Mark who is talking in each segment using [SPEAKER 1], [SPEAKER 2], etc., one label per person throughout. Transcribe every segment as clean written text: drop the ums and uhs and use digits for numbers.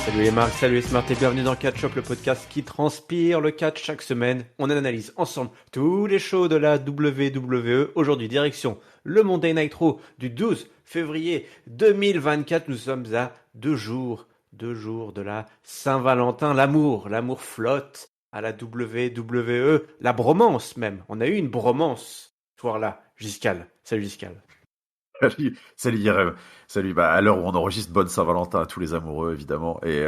[SPEAKER 1] Salut les marques, salut les smart et bienvenue dans Catch Up, le podcast qui transpire le catch chaque semaine. On analyse ensemble tous les shows de la WWE. Aujourd'hui, direction le Monday Night Raw du 12 février 2024. Nous sommes à deux jours de la Saint-Valentin. L'amour flotte à la WWE. La bromance même. On a eu une bromance ce soir-là. Giscal. Salut Giscal.
[SPEAKER 2] Salut Yerem. Salut. Bah, à l'heure où on enregistre, bonne Saint-Valentin à tous les amoureux, évidemment. Et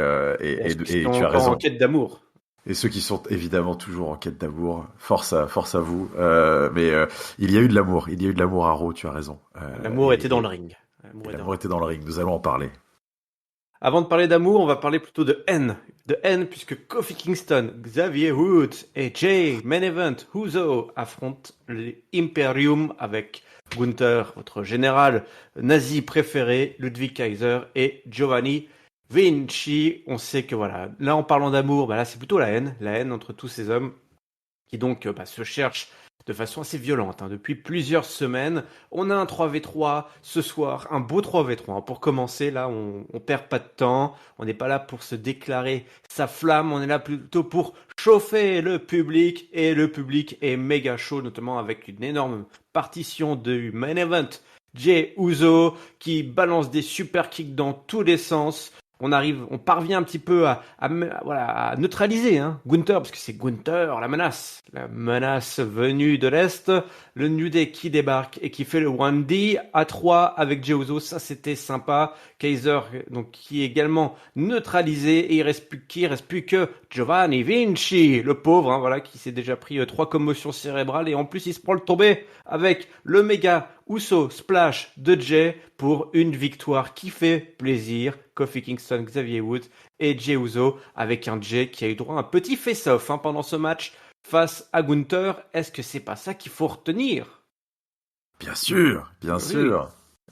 [SPEAKER 2] tu as raison.
[SPEAKER 1] En quête d'amour.
[SPEAKER 2] Et ceux qui sont évidemment toujours en quête d'amour, force à vous. Mais il y a eu de l'amour. Il y a eu de l'amour à Raw, tu as raison.
[SPEAKER 1] L'amour était dans le ring.
[SPEAKER 2] L'amour était dans le ring. Nous allons en parler.
[SPEAKER 1] Avant de parler d'amour, on va parler plutôt de haine. De haine puisque Kofi Kingston, Xavier Woods et Jay Main Event Uso affrontent l'Imperium avec Gunther, votre général nazi préféré, Ludwig Kaiser et Giovanni Vinci. On sait que voilà, là en parlant d'amour, là c'est plutôt la haine entre tous ces hommes qui donc se cherchent de façon assez violente depuis plusieurs semaines. On a un 3v3 ce soir, un beau 3v3. Pour commencer, là, on perd pas de temps. On n'est pas là pour se déclarer sa flamme. On est là plutôt pour chauffer le public. Et le public est méga chaud, notamment avec une énorme partition du main event. Jey Uso qui balance des super kicks dans tous les sens. On parvient un petit peu à neutraliser Gunther, parce que c'est Gunther, la menace venue de l'Est, le New Day qui débarque et qui fait le 1D à 3 avec Jey Uso, ça c'était sympa. Kaiser, donc, qui est également neutralisé, et il reste plus que Giovanni Vinci, le pauvre, qui s'est déjà pris 3 commotions cérébrales, et en plus il se prend le tombé avec le méga Uso Splash de Jey pour une victoire qui fait plaisir. Kofi Kingston, Xavier Woods et Jey Uso, avec un Jey qui a eu droit à un petit face-off pendant ce match face à Gunther. Est-ce que c'est pas ça qu'il faut retenir?
[SPEAKER 2] Bien sûr.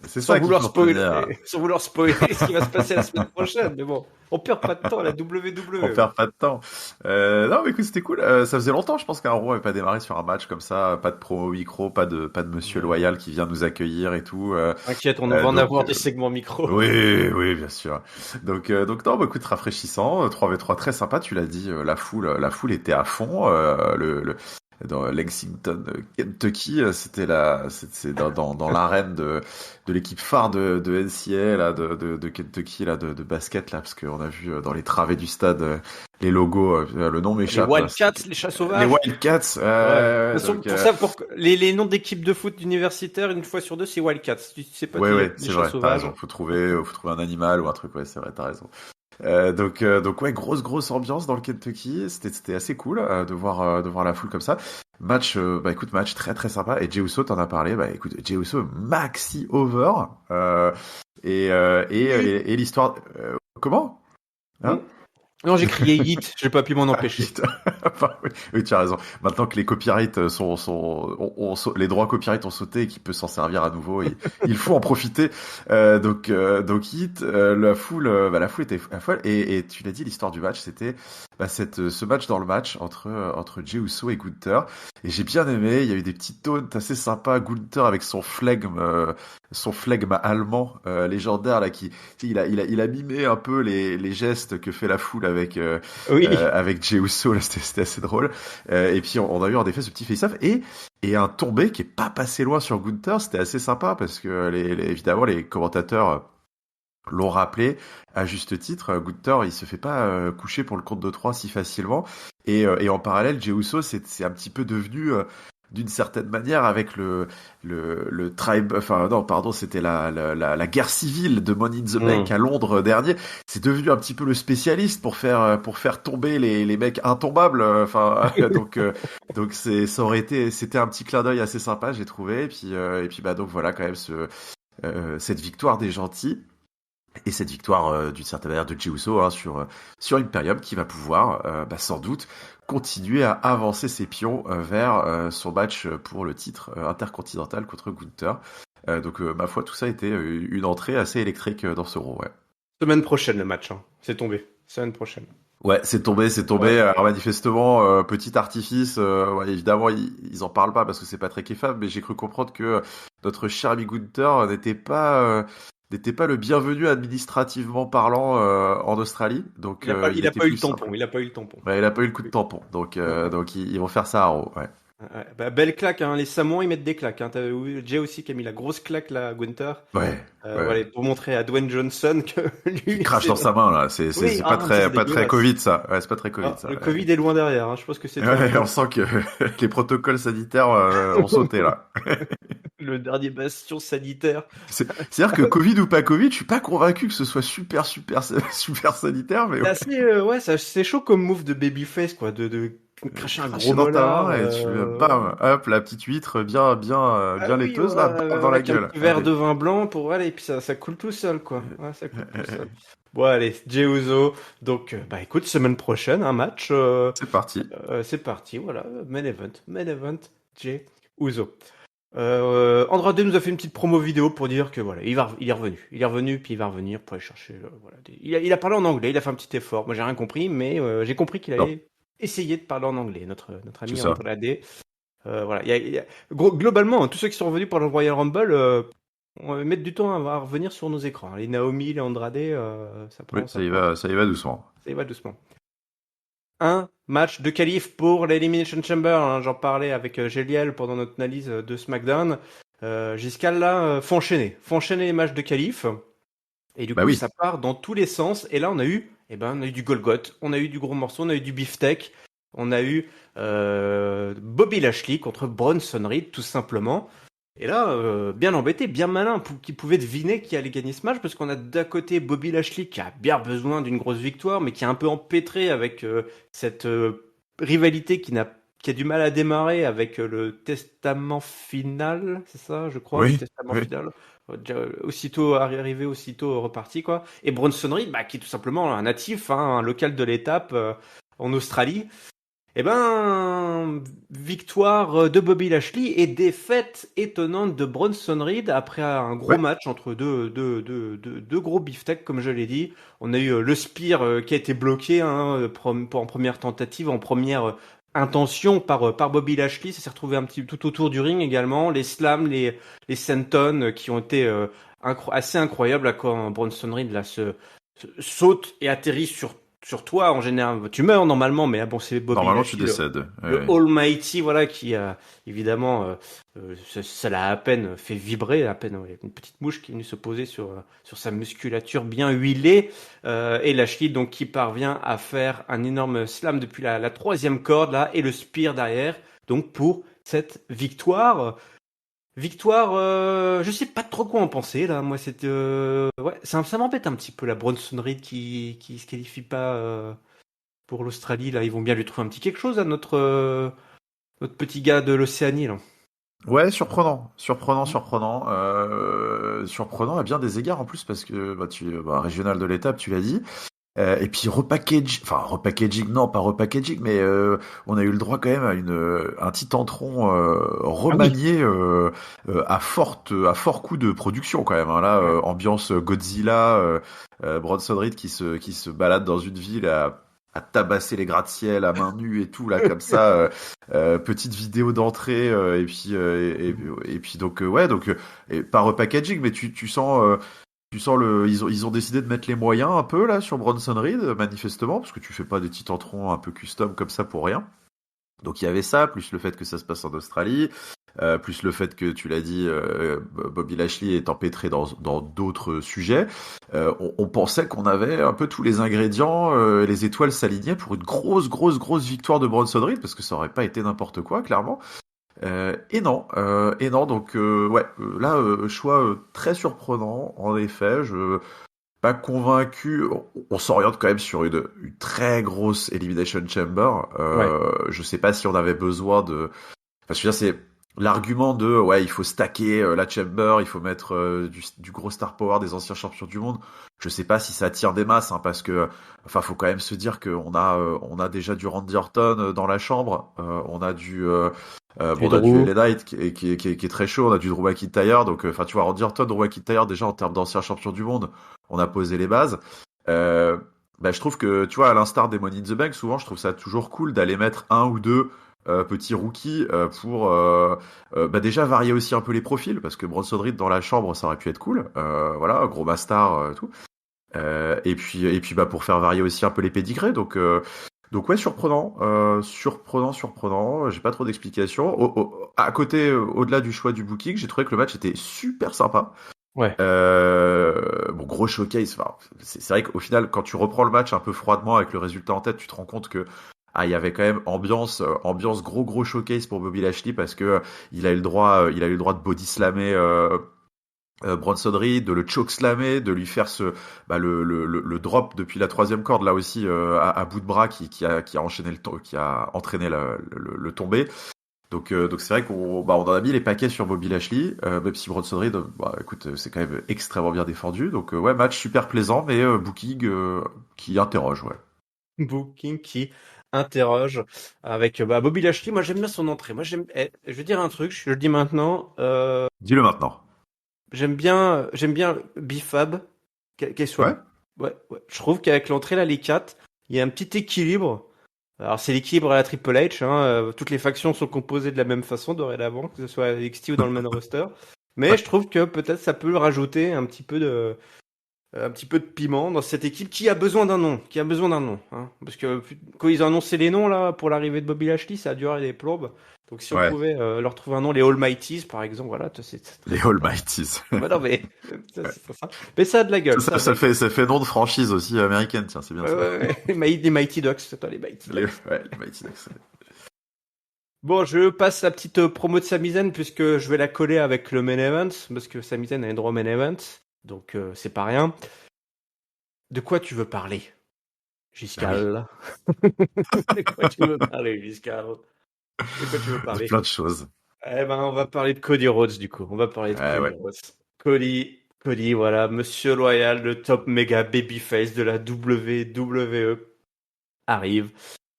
[SPEAKER 2] C'est
[SPEAKER 1] sans
[SPEAKER 2] ça
[SPEAKER 1] vouloir spoiler ce qui va se passer la semaine prochaine, mais bon, on perd pas de temps à la WWE.
[SPEAKER 2] On perd pas de temps. Non, mais écoute, c'était cool. Ça faisait longtemps, je pense qu'un Raw n'avait pas démarré sur un match comme ça, pas de promo micro, pas de Monsieur Loyal qui vient nous accueillir et tout.
[SPEAKER 1] T'inquiète, on va en avoir des segments micro.
[SPEAKER 2] Oui, bien sûr. Donc non, écoute, rafraîchissant, 3v3 très sympa, tu l'as dit, la foule était à fond, dans Lexington, Kentucky, c'est dans l'arène de l'équipe phare de NCAA là, de Kentucky là, de basket là, parce qu'on a vu dans les travées du stade les logos, le nom m'échappe.
[SPEAKER 1] Les Wildcats, les chats sauvages.
[SPEAKER 2] Les Wildcats.
[SPEAKER 1] Pour les noms d'équipes de foot universitaires, une fois sur deux, c'est Wildcats. Tu sais pas
[SPEAKER 2] c'est vrai. T'as raison. Faut trouver un animal ou un truc. Ouais, c'est vrai. T'as raison. Donc ouais, grosse ambiance dans le Kentucky. C'était assez cool de voir la foule comme ça. Match très très sympa. Et Jey Uso, t'en as parlé. Écoute, Jey Uso maxi over. Et l'histoire. Comment?
[SPEAKER 1] Non, j'ai crié Yeet, j'ai pas pu m'en empêcher.
[SPEAKER 2] Oui, tu as raison. Maintenant que les copyrights les droits copyright ont sauté et qu'il peut s'en servir à nouveau, il faut en profiter. Donc Yeet, la foule était folle. Et tu l'as dit, l'histoire du match, c'était ce match dans le match entre Jey Uso et Gunther. Et j'ai bien aimé. Il y a eu des petits taunts assez sympas. Gunther avec son flegme allemand légendaire là, il a mimé un peu les gestes que fait la foule avec Jey Uso, là, c'était assez drôle. Et puis on a eu en effet ce petit face-off et un tombé qui est pas passé loin sur Gunther. C'était assez sympa parce que évidemment les commentateurs l'ont rappelé à juste titre. Gunther, il se fait pas coucher pour le compte de 3 si facilement. Et en parallèle, Jey Uso, c'est un petit peu devenu d'une certaine manière avec le tribe, c'était la guerre civile de Money in the Bank à Londres dernier. C'est devenu un petit peu le spécialiste pour faire tomber les mecs intombables. Donc c'était un petit clin d'œil assez sympa, j'ai trouvé. Et puis donc voilà quand même cette victoire des gentils. Et cette victoire d'une certaine manière de Jey Uso sur Imperium qui va pouvoir sans doute continuer à avancer ses pions vers son match pour le titre intercontinental contre Gunther. Donc ma foi, tout ça a été une entrée assez électrique dans ce Raw. Ouais.
[SPEAKER 1] Semaine prochaine le match, c'est tombé. Semaine prochaine.
[SPEAKER 2] Ouais, c'est tombé. Ouais. Alors manifestement, petit artifice. Évidemment, ils en parlent pas parce que c'est pas très kiffable. Mais j'ai cru comprendre que notre cher ami Gunther n'était pas n'était pas le bienvenu administrativement parlant en Australie. Donc
[SPEAKER 1] Il
[SPEAKER 2] il
[SPEAKER 1] a
[SPEAKER 2] était
[SPEAKER 1] pas eu
[SPEAKER 2] plus
[SPEAKER 1] le tampon.
[SPEAKER 2] simple.
[SPEAKER 1] Il a pas eu le tampon.
[SPEAKER 2] Ouais, il a pas eu le coup de tampon. Donc ils vont faire ça à Raw. Ouais.
[SPEAKER 1] Ouais, bah, belle claque, hein. Les Samoans, ils mettent des claques. Hein. T'as Jay aussi qui a mis la grosse claque là, à Gunther.
[SPEAKER 2] Ouais. Ouais.
[SPEAKER 1] Voilà, pour montrer à Dwayne Johnson que
[SPEAKER 2] Qui
[SPEAKER 1] lui,
[SPEAKER 2] crache dans sa main là. C'est
[SPEAKER 1] oui,
[SPEAKER 2] pas
[SPEAKER 1] mais ça, c'est
[SPEAKER 2] très
[SPEAKER 1] dégueulasse.
[SPEAKER 2] Covid ça. Ouais, c'est pas très Covid
[SPEAKER 1] Ah,
[SPEAKER 2] ça.
[SPEAKER 1] le Covid est loin derrière. Hein. Je pense que c'est
[SPEAKER 2] Ouais,
[SPEAKER 1] terminé.
[SPEAKER 2] on sent que les protocoles sanitaires ont sauté là.
[SPEAKER 1] Le dernier bastion sanitaire.
[SPEAKER 2] C'est-à-dire que Covid ou pas Covid, je suis pas convaincu que ce soit super sanitaire, mais
[SPEAKER 1] C'est
[SPEAKER 2] ouais.
[SPEAKER 1] assez, ouais, c'est chaud comme move de babyface, quoi, de cracher un gros
[SPEAKER 2] Cracher dans ta
[SPEAKER 1] molar.
[SPEAKER 2] main et tu bam, hop, la petite huître
[SPEAKER 1] Ah
[SPEAKER 2] bien
[SPEAKER 1] oui,
[SPEAKER 2] laiteuse là, bam dans la
[SPEAKER 1] avec un
[SPEAKER 2] gueule.
[SPEAKER 1] petit verre
[SPEAKER 2] Allez.
[SPEAKER 1] de vin blanc pour, voilà, et puis ça coule tout seul, quoi. Ouais, ça coule tout seul. Bon, allez, Jey Uso. Donc, bah écoute, semaine prochaine, un match.
[SPEAKER 2] C'est parti.
[SPEAKER 1] C'est parti, voilà, main event, Jey Uso. Andrade nous a fait une petite promo vidéo pour dire que voilà, il est revenu, puis il va revenir pour aller chercher. Voilà, il a parlé en anglais, il a fait un petit effort. Moi, j'ai rien compris, mais j'ai compris qu'il
[SPEAKER 2] Non,
[SPEAKER 1] allait essayer de parler en anglais. Notre
[SPEAKER 2] c'est
[SPEAKER 1] ami
[SPEAKER 2] ça.
[SPEAKER 1] Andrade. Voilà, globalement, hein, tous ceux qui sont revenus pour le Royal Rumble, on va mettre du temps à revenir sur nos écrans. Les Naomi, les Andrade,
[SPEAKER 2] Oui, ça y va doucement.
[SPEAKER 1] ça y va doucement. Un match de qualif pour l'Elimination Chamber. Hein, j'en parlais avec Géliel pendant notre analyse de SmackDown. Jusqu'à là, faut enchaîner les matchs de qualif. Et du
[SPEAKER 2] Bah
[SPEAKER 1] coup,
[SPEAKER 2] oui.
[SPEAKER 1] ça part dans tous les sens. Et là, on a eu du Golgoth, on a eu du gros morceau, on a eu du beefsteak, on a eu Bobby Lashley contre Bronson Reed, tout simplement. Et là, bien embêté, bien malin, qui pouvait deviner qui allait gagner ce match, parce qu'on a d'un côté Bobby Lashley qui a bien besoin d'une grosse victoire, mais qui est un peu empêtré avec cette rivalité qui a du mal à démarrer avec le testament final, c'est ça, je crois, le
[SPEAKER 2] Oui,
[SPEAKER 1] testament
[SPEAKER 2] oui.
[SPEAKER 1] final. Aussitôt arrivé, aussitôt reparti, quoi. Et Bronson Reed, bah, qui est tout simplement un natif, hein, un local de l'étape en Australie. Eh ben, victoire de Bobby Lashley et défaite étonnante de Bronson Reed après un gros
[SPEAKER 2] Ouais.
[SPEAKER 1] match entre deux gros beefsteaks, comme je l'ai dit. On a eu le spear qui a été bloqué hein, en première tentative, en première intention par Bobby Lashley. Ça s'est retrouvé un petit tout autour du ring également. Les slams, les sentons qui ont été assez incroyables là, quand Bronson Reed là, saute et atterrit sur toi en général. Tu meurs normalement, mais bon, c'est Bobby
[SPEAKER 2] Normalement, tu
[SPEAKER 1] Lashley,
[SPEAKER 2] décèdes.
[SPEAKER 1] le
[SPEAKER 2] Ouais.
[SPEAKER 1] Almighty, voilà, qui a évidemment, ça l'a à peine fait vibrer, à peine ouais, une petite mouche qui est venue se poser sur sa musculature bien huilée, et Lashley donc qui parvient à faire un énorme slam depuis la troisième corde là et le spear derrière, donc pour cette victoire. Victoire, je sais pas trop quoi en penser là. Moi, ouais, ça m'embête un petit peu la Bronson Reed qui se qualifie pas pour l'Australie là. Ils vont bien lui trouver un petit quelque chose à notre petit gars de l'Océanie là.
[SPEAKER 2] Ouais, surprenant à bien des égards en plus parce que régional de l'étape, tu l'as dit. Et puis repackaging, non pas repackaging, mais on a eu le droit quand même à un Titantron
[SPEAKER 1] Ah oui.
[SPEAKER 2] remanié à fort coup de production quand même. Hein. Là,
[SPEAKER 1] Ouais.
[SPEAKER 2] ambiance Godzilla, Bronson Reed qui se balade dans une ville à tabasser les gratte-ciel à main nue et tout là comme ça. Petite vidéo d'entrée et puis donc et pas repackaging, mais tu sens. Tu sens ils ont décidé de mettre les moyens un peu là sur Bronson Reed, manifestement, parce que tu fais pas des titantrons un peu custom comme ça pour rien. Donc il y avait ça, plus le fait que ça se passe en Australie, plus le fait que tu l'as dit, Bobby Lashley est empêtré dans d'autres sujets. On pensait qu'on avait un peu tous les ingrédients, les étoiles s'alignaient pour une grosse victoire de Bronson Reed, parce que ça aurait pas été n'importe quoi, clairement. Et non, donc choix très surprenant, en effet, je pas convaincu, on s'oriente quand même sur une très grosse Elimination Chamber,
[SPEAKER 1] Ouais.
[SPEAKER 2] je sais pas si on avait besoin de, enfin, je veux dire, c'est l'argument de, ouais, il faut stacker la Chamber, il faut mettre du gros star power des anciens champions du monde, je sais pas si ça attire des masses, hein, parce que, enfin, faut quand même se dire qu'on on a déjà du Randy Orton dans la chambre, on a on a du
[SPEAKER 1] Drew.
[SPEAKER 2] LA Knight qui est très chaud, on a du Drew McIntyre, donc enfin tu vois Randy Orton, Drew McIntyre déjà en termes d'anciens champions du monde, on a posé les bases. Je trouve que tu vois à l'instar des Money in the Bank, souvent je trouve ça toujours cool d'aller mettre un ou deux petit rookie, pour déjà varier aussi un peu les profils, parce que Bronson Reed dans la chambre, ça aurait pu être cool. Voilà, gros bastard, tout. Et puis pour faire varier aussi un peu les pédigrés. Donc ouais, surprenant. J'ai pas trop d'explications. À côté, au-delà du choix du booking, j'ai trouvé que le match était super sympa.
[SPEAKER 1] Ouais.
[SPEAKER 2] Bon, gros showcase. Enfin, c'est vrai qu'au final, quand tu reprends le match un peu froidement avec le résultat en tête, tu te rends compte que il y avait quand même ambiance gros showcase pour Bobby Lashley, parce que il a eu le droit de body slammer Bronson Reed, de le choke slammer, de lui faire le drop depuis la troisième corde là aussi, à bout de bras, qui a entraîné le tombé. Donc c'est vrai qu'on en a mis les paquets sur Bobby Lashley, même si Bronson Reed, écoute, c'est quand même extrêmement bien défendu. Donc ouais, match super plaisant, mais booking qui interroge, ouais.
[SPEAKER 1] Booking qui interroge avec Bobby Lashley. Moi, j'aime bien son entrée. Moi, je vais dire un truc, je le dis maintenant.
[SPEAKER 2] Dis-le maintenant.
[SPEAKER 1] J'aime bien Bifab, qu'elle soit.
[SPEAKER 2] Ouais.
[SPEAKER 1] Ouais. Je trouve qu'avec l'entrée là, les quatre, il y a un petit équilibre. Alors, c'est l'équilibre à la Triple H, hein. Toutes les factions sont composées de la même façon dorénavant, que ce soit à NXT ou dans le main roster. Mais je trouve que peut-être ça peut rajouter un petit peu de piment dans cette équipe qui a besoin d'un nom, hein. Parce que quand ils ont annoncé les noms là pour l'arrivée de Bobby Lashley, ça a duré des plombes. Donc si on
[SPEAKER 2] Ouais.
[SPEAKER 1] pouvait leur trouver un nom, les Almighties par exemple, voilà, c'est très
[SPEAKER 2] Les
[SPEAKER 1] sympa.
[SPEAKER 2] Almighties.
[SPEAKER 1] Bah non mais
[SPEAKER 2] Ouais.
[SPEAKER 1] c'est ça. Mais ça a de la gueule, ça a de la gueule.
[SPEAKER 2] Ça fait nom de franchise aussi américaine, tiens, c'est bien
[SPEAKER 1] Ouais,
[SPEAKER 2] ça.
[SPEAKER 1] ouais, ouais. Les Mighty Ducks, c'est toi les Mighty Ducks.
[SPEAKER 2] Les Mighty Ducks.
[SPEAKER 1] Bon, je passe la petite promo de Sami Zayn puisque je vais la coller avec le main event parce que Sami Zayn a un droit au main event, donc c'est pas rien. De quoi tu veux parler,
[SPEAKER 2] Ah oui,
[SPEAKER 1] Giscal? De quoi tu veux parler, Giscal? De quoi tu veux
[SPEAKER 2] de
[SPEAKER 1] parler?
[SPEAKER 2] plein de choses.
[SPEAKER 1] Eh ben, on va parler de Cody Rhodes, du coup. On va parler de Cody
[SPEAKER 2] Ouais.
[SPEAKER 1] Rhodes. Cody, voilà, Monsieur Loyal, le top méga babyface de la WWE arrive.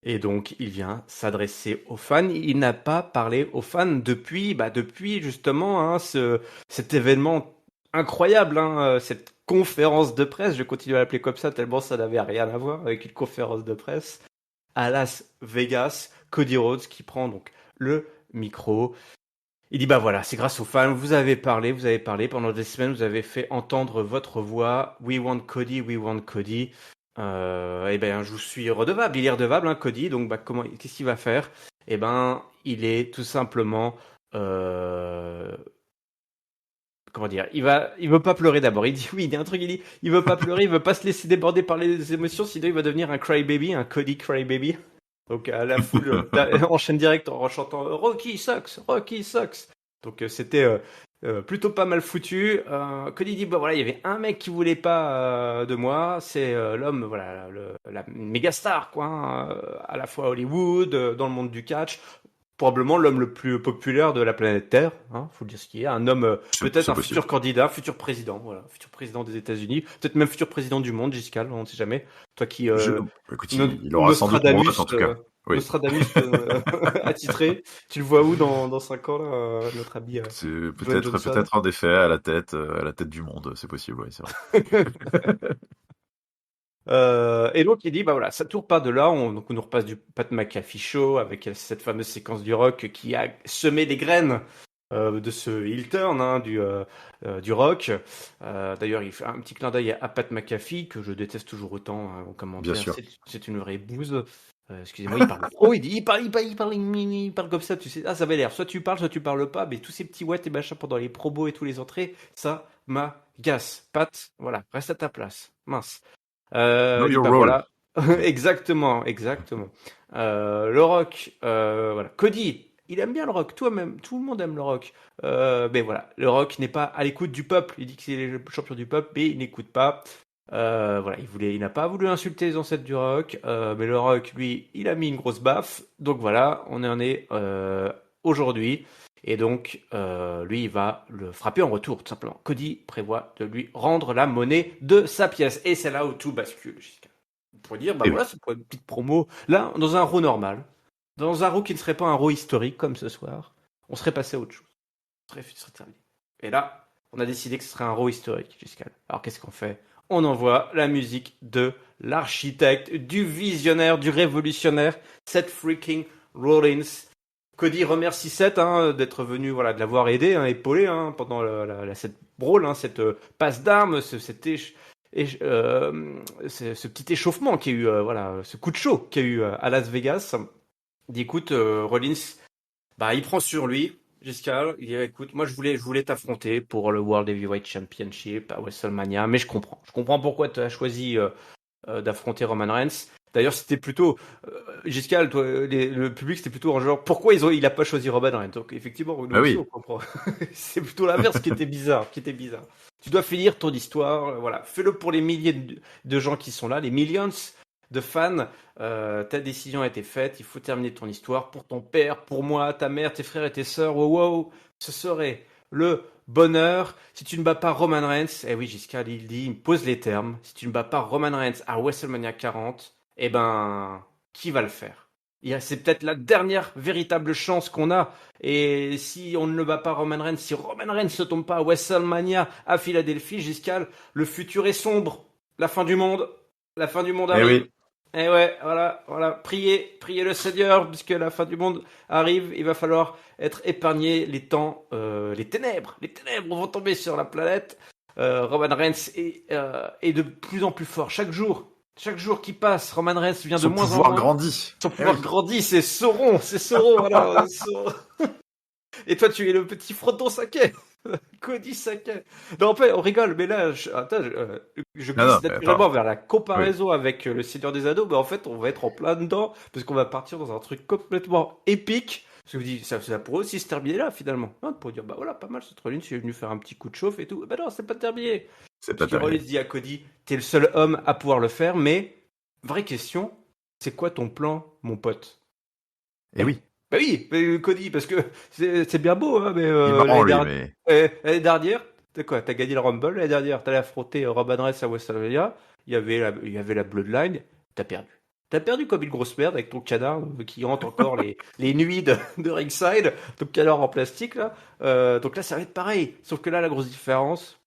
[SPEAKER 1] Et donc, il vient s'adresser aux fans. Il n'a pas parlé aux fans depuis justement, hein, cet événement incroyable, hein, cette conférence de presse. Je continue à l'appeler comme ça tellement ça n'avait rien à voir avec une conférence de presse à Las Vegas. Cody Rhodes qui prend donc le micro. Il dit bah voilà, c'est grâce aux fans, vous avez parlé pendant des semaines, vous avez fait entendre votre voix. We want Cody, we want Cody. Eh ben je vous suis redevable, il est redevable, hein, Cody. Donc qu'est-ce qu'il va faire? Eh ben il est tout simplement comment dire, il veut pas pleurer d'abord. Il dit oui, il dit un truc, il dit il veut pas pleurer, il veut pas se laisser déborder par les émotions, sinon il va devenir un crybaby, un Cody crybaby. Donc la foule enchaîne direct en chantant Rocky sucks, Rocky sucks. Donc c'était plutôt pas mal foutu. Cody dit bah voilà, il y avait un mec qui voulait pas de moi, c'est l'homme voilà la méga star quoi, hein, à la fois à Hollywood, dans le monde du catch, probablement l'homme le plus populaire de la planète Terre, hein, faut le dire ce qui est, un homme peut-être
[SPEAKER 2] C'est
[SPEAKER 1] un
[SPEAKER 2] possible.
[SPEAKER 1] futur candidat, futur président, voilà, futur président des États-Unis, peut-être même futur président du monde, Giscal, on ne sait jamais. Toi qui
[SPEAKER 2] Écoute,
[SPEAKER 1] No-
[SPEAKER 2] il aura sans doute mon vote
[SPEAKER 1] Nostradamus,
[SPEAKER 2] en tout cas. Oui.
[SPEAKER 1] Nostradamus attitré. Tu le vois où dans 5 ans, là, notre ami
[SPEAKER 2] C'est
[SPEAKER 1] Dwayne Johnson?
[SPEAKER 2] peut-être en effet à la tête du monde, c'est possible, oui, c'est vrai.
[SPEAKER 1] Et donc il dit bah voilà, ça tourne pas de là, donc on nous repasse du Pat McAfee show avec cette fameuse séquence du rock qui a semé les graines de ce heel turn, hein, du rock. D'ailleurs, il fait un petit clin d'œil à Pat McAfee que je déteste toujours autant, hein, en
[SPEAKER 2] Bien
[SPEAKER 1] commentaire.
[SPEAKER 2] sûr.
[SPEAKER 1] C'est une vraie bouse. Excusez-moi, il parle trop, il parle comme ça, tu sais. Ah, ça avait l'air. Soit tu parles pas, mais tous ces petits ouais et machin pendant les promos et tous les entrées, ça m'agace. Pat, voilà, reste à ta place. Mince.
[SPEAKER 2] Know
[SPEAKER 1] Il dit
[SPEAKER 2] your
[SPEAKER 1] bah
[SPEAKER 2] role.
[SPEAKER 1] voilà. Exactement. Le rock, voilà. Cody, il aime bien le rock. Toi-même, tout le monde aime le rock. Mais voilà, le rock n'est pas à l'écoute du peuple. Il dit que c'est le champion du peuple, mais il n'écoute pas. Voilà, il n'a pas voulu insulter les ancêtres du rock, mais le rock, lui, il a mis une grosse baffe. Donc voilà, on en est aujourd'hui. Et donc, lui, il va le frapper en retour, tout simplement. Cody prévoit de lui rendre la monnaie de sa pièce. Et c'est là où tout bascule. On pourrait dire, bah
[SPEAKER 2] Eh oui.
[SPEAKER 1] voilà, c'est pour une petite promo. Là, dans un Raw normal, dans un Raw qui ne serait pas un Raw historique comme ce soir, on serait passé à autre chose. Ce serait terminé. Et là, on a décidé que ce serait un Raw historique, Giscal. Alors qu'est-ce qu'on fait? On envoie la musique de l'architecte, du visionnaire, du révolutionnaire, Seth freaking Rollins. Cody remercie Seth d'être venu, voilà, de l'avoir aidé, épaulé pendant cette brawl, cette passe d'armes, ce petit échauffement qu'il y a eu, voilà, ce coup de chaud qu'il y a eu à Las Vegas. Il dit écoute, Rollins, bah il prend sur lui. Giscard, il dit écoute, moi je voulais t'affronter pour le World Heavyweight Championship à WrestleMania, mais je comprends pourquoi tu as choisi d'affronter Roman Reigns. D'ailleurs, c'était plutôt Giscard, le public, c'était plutôt en genre pourquoi il a pas choisi Roman Reigns. Donc effectivement, nous aussi on comprend. C'est plutôt l'inverse qui était bizarre, Tu dois finir ton histoire, voilà, fais-le pour les milliers de gens qui sont là, les millions de fans. Ta décision a été faite, il faut terminer ton histoire pour ton père, pour moi, ta mère, tes frères et tes sœurs. Wow, ce serait le bonheur. Si tu ne bats pas Roman Reigns, oui, Giscard, il me pose les termes. Si tu ne bats pas Roman Reigns à WrestleMania 40, qui va le faire? C'est peut-être la dernière véritable chance qu'on a. Et si on ne le bat pas Roman Reigns, si Roman Reigns ne tombe pas à WrestleMania à Philadelphie, Giscard, le futur est sombre. La fin du monde arrive.
[SPEAKER 2] Oui.
[SPEAKER 1] Et ouais, voilà, priez le Seigneur, puisque la fin du monde arrive, il va falloir être épargné les ténèbres vont tomber sur la planète. Roman Reigns est de plus en plus fort chaque jour qui passe. Roman Reigns vient de moins en moins. Son pouvoir grandit, c'est Sauron, voilà. Et toi, tu es le petit Frodon Sakai. Cody Sakai. Non, en fait, on rigole, mais là, je glisse naturellement vers la comparaison avec le Seigneur des Anneaux, mais en fait, on va être en plein dedans, parce qu'on va partir dans un truc complètement épique. Parce que vous dites, ça pourrait aussi se terminer là, finalement. Pour dire, bah voilà, pas mal cette Rollins, je suis venu faire un petit coup de chauffe et tout. Bah non, c'est pas terminé. Rollins dit à Cody, t'es le seul homme à pouvoir le faire, mais, vraie question, c'est quoi ton plan, mon pote?
[SPEAKER 2] Eh oui.
[SPEAKER 1] Bah oui, Cody, parce que c'est bien beau, mais l'année dernière, t'as gagné le Rumble, l'année dernière, t'allais affronter Roman Reigns à WrestleMania, il y avait la Bloodline, t'as perdu. T'as perdu comme une grosse merde avec ton canard qui hante encore les nuits de ringside, ton canard en plastique, là. Donc là, ça va être pareil. Sauf que là, la grosse différence,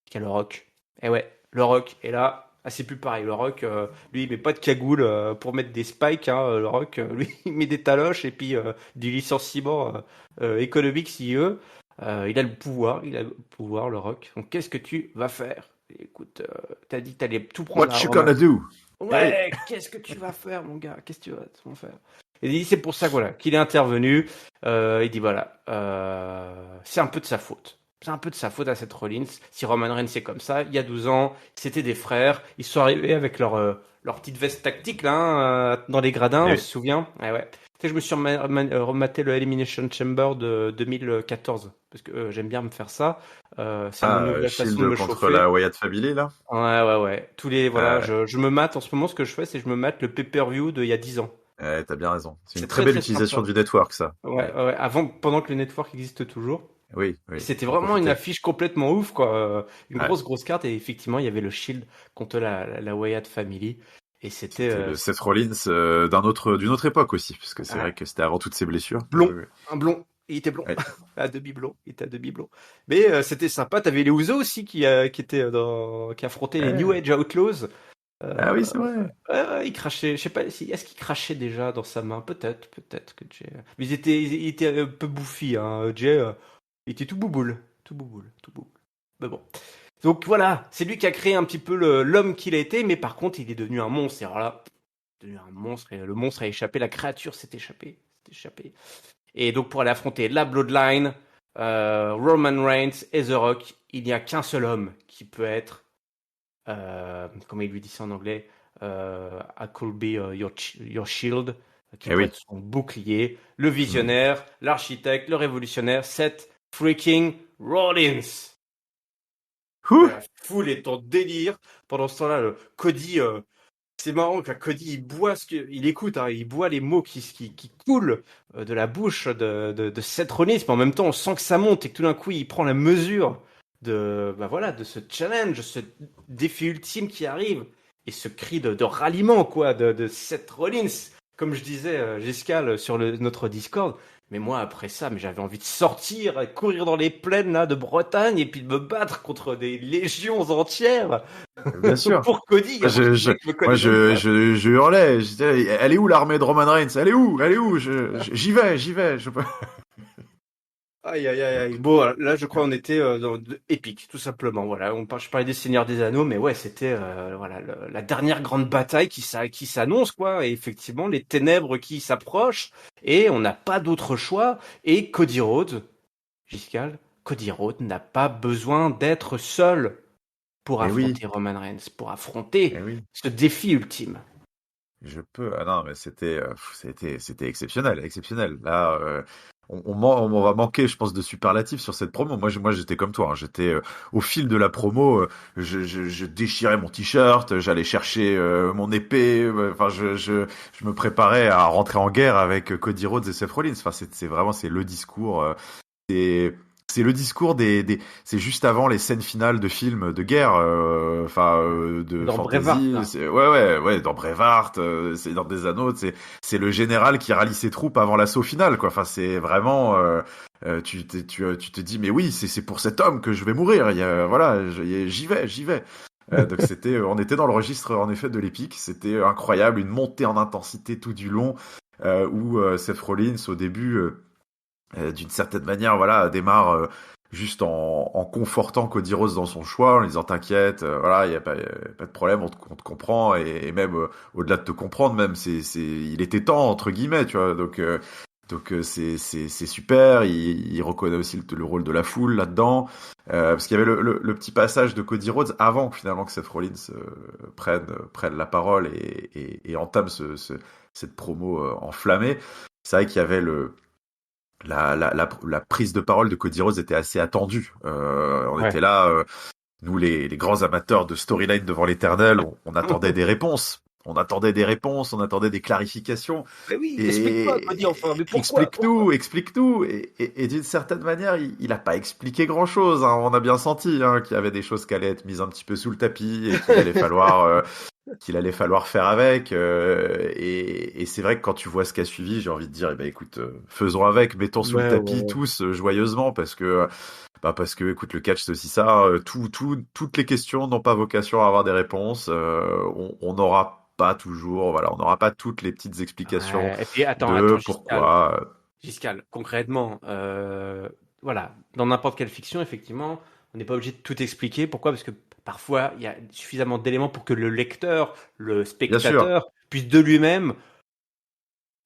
[SPEAKER 1] c'est qu'il y a le Rock. Eh ouais, le Rock est là. Ah, c'est plus pareil. Le Rock, lui, il met pas de cagoule pour mettre des spikes. Le Rock, lui, il met des taloches et puis du licenciement économique s'il veut. Il a le pouvoir, le Rock. Donc, qu'est-ce que tu vas faire? Écoute, t'as dit que t'allais tout prendre.
[SPEAKER 2] What you gonna do?
[SPEAKER 1] Ouais, qu'est-ce que tu vas faire, mon gars? Qu'est-ce que tu vas faire? Et il dit, c'est pour ça qu'il est intervenu. Il dit, voilà, c'est un peu de sa faute. C'est un peu de sa faute à cette Rollins. Si Roman Reigns c'est comme ça, il y a 12 ans, c'était des frères. Ils sont arrivés avec leur petite veste tactique là, dans les gradins, on se souvient. Ouais. Tu sais, je me suis rematé le Elimination Chamber de 2014 parce que j'aime bien me faire ça. C'est une nouvelle façon de me chauffer.
[SPEAKER 2] Contre la Wyatt Family là.
[SPEAKER 1] Ouais. Tous les je me mate en ce moment. Ce que je fais, c'est que je me mate le pay-per-view d'il y a 10 ans.
[SPEAKER 2] T'as bien raison. C'est une très belle utilisation du network, ça.
[SPEAKER 1] Ouais. Pendant que le network existe toujours.
[SPEAKER 2] Oui.
[SPEAKER 1] C'était vraiment une affiche complètement ouf, quoi. Une grosse carte, et effectivement, il y avait le Shield contre la Wyatt Family. Et c'était
[SPEAKER 2] le Seth Rollins d'une autre époque aussi, parce que c'est vrai que c'était avant toutes ces blessures.
[SPEAKER 1] Un blond. Il était blond. Ouais. à demi blond. Mais c'était sympa. T'avais les Usos aussi qui affrontaient les New Age Outlaws.
[SPEAKER 2] Oui, c'est vrai.
[SPEAKER 1] Il crachait. Je sais pas, est-ce qu'il crachait déjà dans sa main? Peut-être que Jay. Mais il était un peu bouffi, Jay. Il était tout bouboule. Mais bon. Donc voilà, c'est lui qui a créé un petit peu l'homme qu'il a été, mais par contre, il est devenu un monstre. Et alors là, et le monstre a échappé, la créature s'est échappée. Et donc pour aller affronter la Bloodline, Roman Reigns et The Rock, il n'y a qu'un seul homme qui peut être, comment il lui dit ça en anglais, I could be your shield, qui peut être son bouclier, le visionnaire, l'architecte, le révolutionnaire, Seth freaking Rollins. La foule est en délire. Pendant ce temps-là, Cody, c'est marrant que Cody il boit il écoute, il boit les mots qui coulent de la bouche de Seth Rollins, mais en même temps on sent que ça monte et que tout d'un coup il prend la mesure de ce challenge, ce défi ultime qui arrive, et ce cri de ralliement, quoi, de Seth Rollins. Comme je disais, Giscard, sur notre Discord, Mais moi, après ça, mais j'avais envie de sortir, courir dans les plaines là de Bretagne et puis de me battre contre des légions entières
[SPEAKER 2] Bien sûr.
[SPEAKER 1] pour Cody.
[SPEAKER 2] Moi, je hurlais. Je disais, elle est où l'armée de Roman Reigns? Elle est où? Elle est où? J'y vais, j'y vais.
[SPEAKER 1] Aïe, aïe, aïe, aïe. Bon, voilà, là, je crois on était épique, tout simplement. Voilà, je parlais des Seigneurs des Anneaux, mais ouais, c'était voilà la dernière grande bataille qui s'annonce, quoi. Et effectivement, les ténèbres qui s'approchent, et on n'a pas d'autre choix. Et Cody Rhodes, Giscal, Cody Rhodes n'a pas besoin d'être seul pour
[SPEAKER 2] Eh oui,
[SPEAKER 1] affronter Roman Reigns, pour affronter
[SPEAKER 2] eh oui.
[SPEAKER 1] ce défi ultime.
[SPEAKER 2] Je peux. Ah non, mais c'était exceptionnel, exceptionnel. Là, on va manquer, je pense, de superlatifs sur cette promo. Moi, j'étais comme toi. Hein. J'étais au fil de la promo, je déchirais mon t-shirt, j'allais chercher mon épée. Enfin, je me préparais à rentrer en guerre avec Cody Rhodes et Seth Rollins. Enfin, c'est vraiment c'est le discours. C'est c'est le discours c'est juste avant les scènes finales de films de guerre, de
[SPEAKER 1] Dans Braveheart,
[SPEAKER 2] fantasy.
[SPEAKER 1] là.
[SPEAKER 2] Ouais, dans Braveheart, c'est dans des Anneaux. C'est le général qui rallie ses troupes avant l'assaut final, quoi. Enfin, c'est vraiment, tu te dis, mais oui, c'est pour cet homme que je vais mourir. Voilà, j'y vais, j'y vais. Donc on était dans le registre en effet de l'épique. C'était incroyable, une montée en intensité tout du long, où Seth Rollins au début. D'une certaine manière, voilà, démarre juste en confortant Cody Rhodes dans son choix, en lui disant t'inquiète, voilà, y a pas de problème, on te comprend, et même au-delà de te comprendre, même il était temps entre guillemets, tu vois, c'est super. Il reconnaît aussi le rôle de la foule là-dedans, parce qu'il y avait le petit passage de Cody Rhodes avant finalement que Seth Rollins prenne la parole et entame cette promo enflammée. C'est vrai qu'il y avait la prise de parole de Cody Rhodes était assez attendue. On
[SPEAKER 1] Ouais.
[SPEAKER 2] était là, nous les grands amateurs de storyline devant l'éternel, on attendait des réponses. On attendait des réponses, on attendait des clarifications.
[SPEAKER 1] Mais oui, explique-moi, Cody,
[SPEAKER 2] Et
[SPEAKER 1] enfin, mais pourquoi?
[SPEAKER 2] explique-nous, explique-nous. Et d'une certaine manière, il a pas expliqué grand-chose. Hein. On a bien senti qu'il y avait des choses qui allaient être mises un petit peu sous le tapis et qu'il allait falloir faire avec. Et c'est vrai que quand tu vois ce qui a suivi, j'ai envie de dire, eh ben écoute, faisons avec, mettons sous le
[SPEAKER 1] Ouais,
[SPEAKER 2] tapis
[SPEAKER 1] ouais.
[SPEAKER 2] tous joyeusement parce que écoute, le catch c'est aussi ça. Toutes les questions n'ont pas vocation à avoir des réponses. On n'aura pas toujours, voilà, on n'aura pas toutes les petites explications
[SPEAKER 1] Ouais. Et puis
[SPEAKER 2] de
[SPEAKER 1] attends, Giscal.
[SPEAKER 2] pourquoi.
[SPEAKER 1] Giscal, concrètement, voilà, dans n'importe quelle fiction, effectivement, on n'est pas obligé de tout expliquer. Pourquoi? Parce que parfois, il y a suffisamment d'éléments pour que le lecteur, le
[SPEAKER 2] Bien sûr,
[SPEAKER 1] spectateur, puisse de lui-même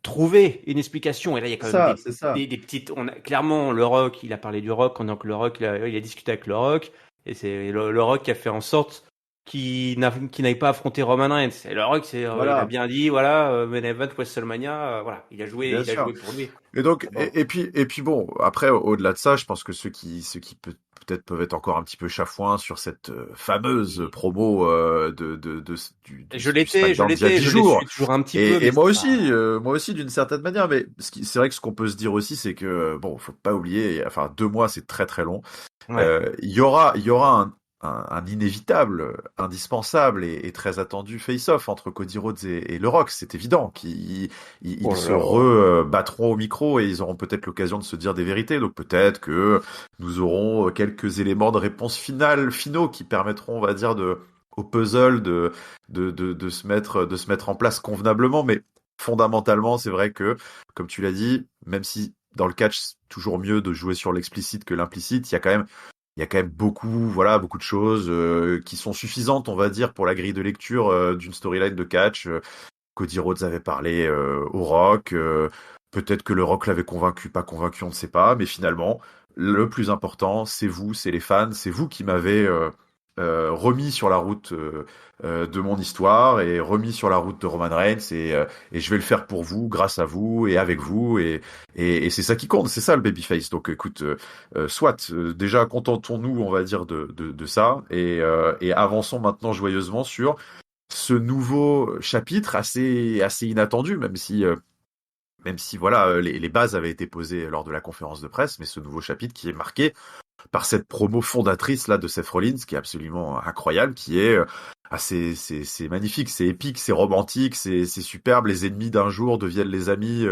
[SPEAKER 1] trouver une explication. Et là, il y a quand même
[SPEAKER 2] c'est ça.
[SPEAKER 1] des petites. Clairement, le Rock, il a parlé du Rock, donc le Rock, il a discuté avec le Rock, et c'est le Rock qui a fait en sorte qu'il n'aille pas affronter Roman Reigns. Et le Rock, il a
[SPEAKER 2] Voilà,
[SPEAKER 1] bien dit, voilà, Main Event, WrestleMania, voilà,
[SPEAKER 2] bien
[SPEAKER 1] il a
[SPEAKER 2] sûr.
[SPEAKER 1] joué pour lui.
[SPEAKER 2] Et donc,
[SPEAKER 1] Bon.
[SPEAKER 2] et puis bon, après, au-delà de ça, je pense que ceux qui peut-être peuvent être encore un petit peu chafouins sur cette fameuse promo du
[SPEAKER 1] Je
[SPEAKER 2] SmackDown d'il y a
[SPEAKER 1] l'étais,
[SPEAKER 2] 10
[SPEAKER 1] je les
[SPEAKER 2] jours.
[SPEAKER 1] suis toujours un petit peu, mais
[SPEAKER 2] Et
[SPEAKER 1] c'est pas.
[SPEAKER 2] moi aussi d'une certaine manière, mais c'est vrai que ce qu'on peut se dire aussi, c'est que, bon, faut pas oublier, enfin, 2 mois, c'est très très long.
[SPEAKER 1] Ouais.
[SPEAKER 2] Il y aura un inévitable, indispensable et très attendu face-off entre Cody Rhodes et Le Rock. C'est évident
[SPEAKER 1] Oh
[SPEAKER 2] ils
[SPEAKER 1] là
[SPEAKER 2] se
[SPEAKER 1] là.
[SPEAKER 2] rebattront au micro et ils auront peut-être l'occasion de se dire des vérités. Donc peut-être que nous aurons quelques éléments de réponse finaux qui permettront, on va dire, au puzzle de se mettre en place convenablement. Mais fondamentalement, c'est vrai que, comme tu l'as dit, même si dans le catch, c'est toujours mieux de jouer sur l'explicite que l'implicite, il y a quand même beaucoup, voilà, beaucoup de choses qui sont suffisantes, on va dire, pour la grille de lecture d'une storyline de catch. Cody Rhodes avait parlé au Rock. Peut-être que le Rock l'avait convaincu, pas convaincu, on ne sait pas. Mais finalement, le plus important, c'est vous, c'est les fans, c'est vous qui m'avez remis sur la route de mon histoire et remis sur la route de Roman Reigns et je vais le faire pour vous, grâce à vous et avec vous et c'est ça qui compte, c'est ça le babyface. Donc écoute, déjà contentons-nous, on va dire de ça et avançons maintenant joyeusement sur ce nouveau chapitre assez inattendu, même si voilà les bases avaient été posées lors de la conférence de presse, mais ce nouveau chapitre qui est marqué par cette promo fondatrice là de Seth Rollins qui est absolument incroyable, qui est c'est magnifique, c'est épique, c'est romantique, c'est superbe. Les ennemis d'un jour deviennent les amis,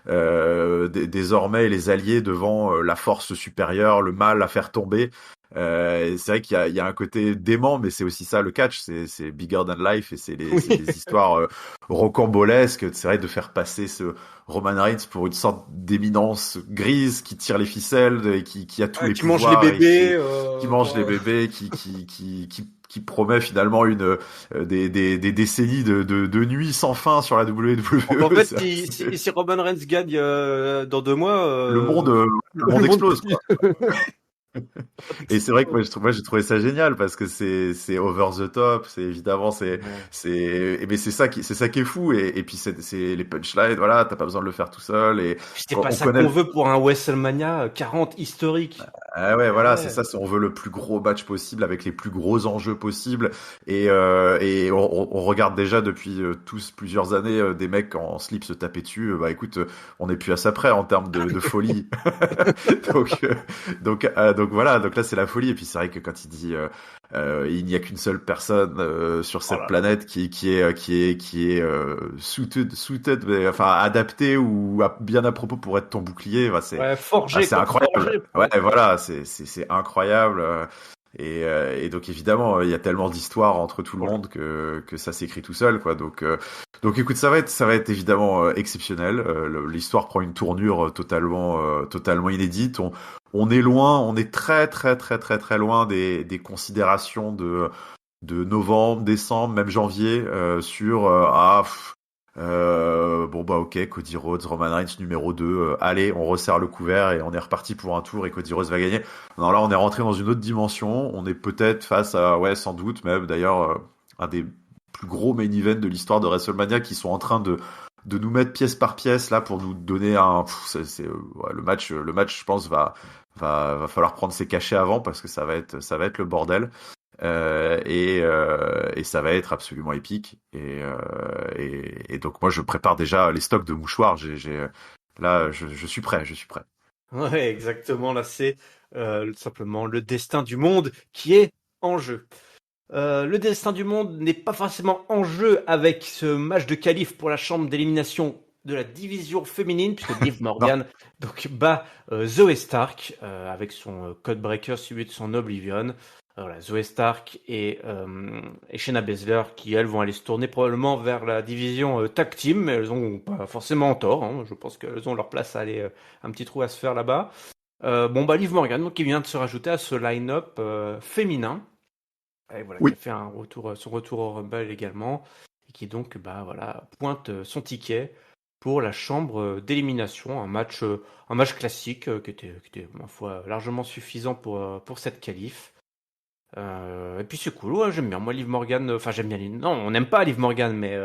[SPEAKER 2] désormais les alliés devant la force supérieure, le mal à faire tomber. Et c'est vrai qu'il y a un côté dément, mais c'est aussi ça le catch, c'est bigger than life et c'est
[SPEAKER 1] Oui.
[SPEAKER 2] des histoires rocambolesques. C'est vrai de faire passer ce Roman Reigns pour une sorte d'éminence grise qui tire les ficelles et qui a tous les
[SPEAKER 1] Qui mange les
[SPEAKER 2] pouvoirs et
[SPEAKER 1] bébés.
[SPEAKER 2] qui mange les
[SPEAKER 1] Bon.
[SPEAKER 2] bébés, qui promet finalement des décennies de nuits sans fin sur la
[SPEAKER 1] Donc, en
[SPEAKER 2] WWE.
[SPEAKER 1] fait, si Roman Reigns gagne dans 2 mois,
[SPEAKER 2] Le monde, le monde explose, quoi. Et c'est vrai que moi j'ai trouvé ça génial parce que c'est over the top, c'est évidemment
[SPEAKER 1] Ouais.
[SPEAKER 2] mais c'est ça qui est fou et puis c'est les punchlines, voilà, t'as pas besoin de le faire tout seul et
[SPEAKER 1] C'est
[SPEAKER 2] quand
[SPEAKER 1] pas
[SPEAKER 2] on
[SPEAKER 1] ça
[SPEAKER 2] connaît
[SPEAKER 1] qu'on veut pour un WrestleMania 40 historique.
[SPEAKER 2] ah ouais,
[SPEAKER 1] Ah
[SPEAKER 2] voilà, c'est
[SPEAKER 1] ouais.
[SPEAKER 2] ça. On veut le plus gros match possible avec les plus gros enjeux possibles. Et on regarde déjà depuis tous plusieurs années des mecs en slip se taper dessus. Bah écoute, on n'est plus à ça près en termes de folie. donc, donc voilà. Donc là, c'est la folie. Et puis c'est vrai que quand il dit il n'y a qu'une seule personne sur
[SPEAKER 1] Oh
[SPEAKER 2] cette
[SPEAKER 1] là là.
[SPEAKER 2] planète qui est suited, mais, enfin adapté ou bien à propos pour être ton bouclier, bah,
[SPEAKER 1] Ouais, forgé
[SPEAKER 2] c'est
[SPEAKER 1] quoi,
[SPEAKER 2] incroyable.
[SPEAKER 1] forgé pour
[SPEAKER 2] Ouais,
[SPEAKER 1] être.
[SPEAKER 2] voilà, c'est incroyable. Et donc évidemment, il y a tellement d'histoires entre tout le
[SPEAKER 1] Voilà.
[SPEAKER 2] monde que ça s'écrit tout seul, quoi. Donc écoute, ça va être évidemment exceptionnel. L'histoire prend une tournure totalement inédite. On est loin, on est très loin des considérations de novembre, décembre, même janvier sur bon bah ok, Cody Rhodes, Roman Reigns numéro 2, allez, on resserre le couvert et on est reparti pour un tour et Cody Rhodes va gagner. Non, là on est rentré dans une autre dimension, on est peut-être face à, ouais sans doute même d'ailleurs, un des plus gros main events de l'histoire de WrestleMania qui sont en train de nous mettre pièce par pièce là pour nous donner un... ouais, le match je pense va falloir prendre ses cachets avant parce que ça va être le bordel. Et ça va être absolument épique. Et donc moi je prépare déjà les stocks de mouchoirs. Là je suis prêt, je suis prêt.
[SPEAKER 1] Ouais, exactement. Là, c'est simplement le destin du monde qui est en jeu. Le destin du monde n'est pas forcément en jeu avec ce match de qualif pour la chambre d'élimination de la division féminine, puisque Liv
[SPEAKER 2] Non,
[SPEAKER 1] Morgan donc bat Zoe Stark avec son codebreaker suivi de son Oblivion. Voilà, Zoe Stark et Shayna Baszler qui elles vont aller se tourner probablement vers la division tag team, mais elles ont pas forcément tort. Hein. Je pense qu'elles ont leur place à aller un petit trou à se faire là-bas. Bon bah Liv Morgan donc, qui vient de se rajouter à ce line-up féminin. Et voilà, qui
[SPEAKER 2] oui,
[SPEAKER 1] a fait son retour au Rumble également, et qui donc bah, voilà, pointe son ticket pour la chambre d'élimination, un match classique qui était, ma foi, largement suffisant pour cette qualif. Et puis c'est cool, ouais, j'aime bien. Moi, Liv Morgan, enfin j'aime bien. Non, on n'aime pas Liv Morgan, mais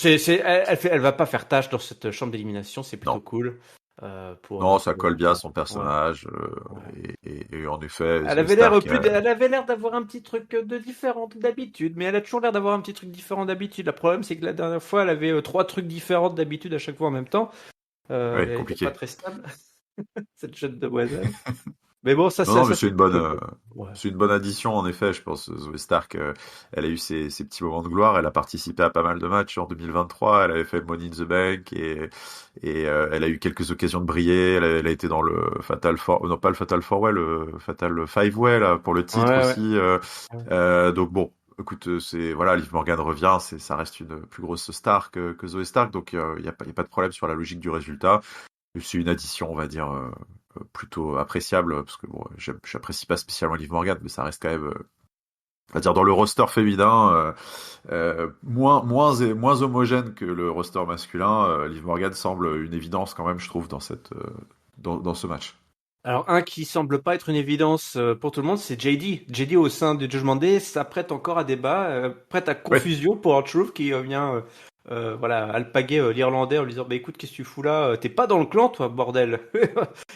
[SPEAKER 1] elle va pas faire tâche dans cette chambre d'élimination, c'est plutôt
[SPEAKER 2] non.
[SPEAKER 1] cool.
[SPEAKER 2] Non, ça colle bien à son
[SPEAKER 1] Ouais,
[SPEAKER 2] personnage.
[SPEAKER 1] ouais.
[SPEAKER 2] Et en effet, Zoe Stark,
[SPEAKER 1] Elle avait l'air d'avoir un petit truc de différent que d'habitude, mais elle a toujours l'air d'avoir un petit truc différent d'habitude. Le problème, c'est que la dernière fois, elle avait 3 trucs différents d'habitude à chaque fois en même temps.
[SPEAKER 2] ouais,
[SPEAKER 1] Elle n'était pas
[SPEAKER 2] compliqué.
[SPEAKER 1] très stable, cette jeune demoiselle. Mais bon,
[SPEAKER 2] Non, non, mais
[SPEAKER 1] c'est plutôt cool. Ouais.
[SPEAKER 2] c'est une bonne addition en effet. Je pense Zoe Stark, elle a eu ses petits moments de gloire. Elle a participé à pas mal de matchs en 2023. Elle avait fait le Money in the Bank et elle a eu quelques occasions de briller. Elle a été dans le Fatal Four, non pas le Fatal Four Way, le Fatal Five Way là pour le titre
[SPEAKER 1] Ouais, ouais.
[SPEAKER 2] aussi. Donc bon. Écoute, c'est voilà, Liv Morgan revient, ça reste une plus grosse star que Zoe Stark, donc y a pas de problème sur la logique du résultat. C'est une addition, on va dire, plutôt appréciable, parce que bon, j'apprécie pas spécialement Liv Morgan, mais ça reste quand même, on va dire, dans le roster féminin, moins homogène que le roster masculin. Liv Morgan semble une évidence quand même, je trouve, dans ce match.
[SPEAKER 1] Alors, un qui semble pas être une évidence pour tout le monde, c'est JD. JD au sein du Judgment Day s'apprête encore à débat, prête à
[SPEAKER 2] Ouais.
[SPEAKER 1] confusion pour R-Truth qui vient voilà, alpaguer l'Irlandais en lui disant bah écoute, qu'est-ce que tu fous là? T'es pas dans le clan, toi, bordel.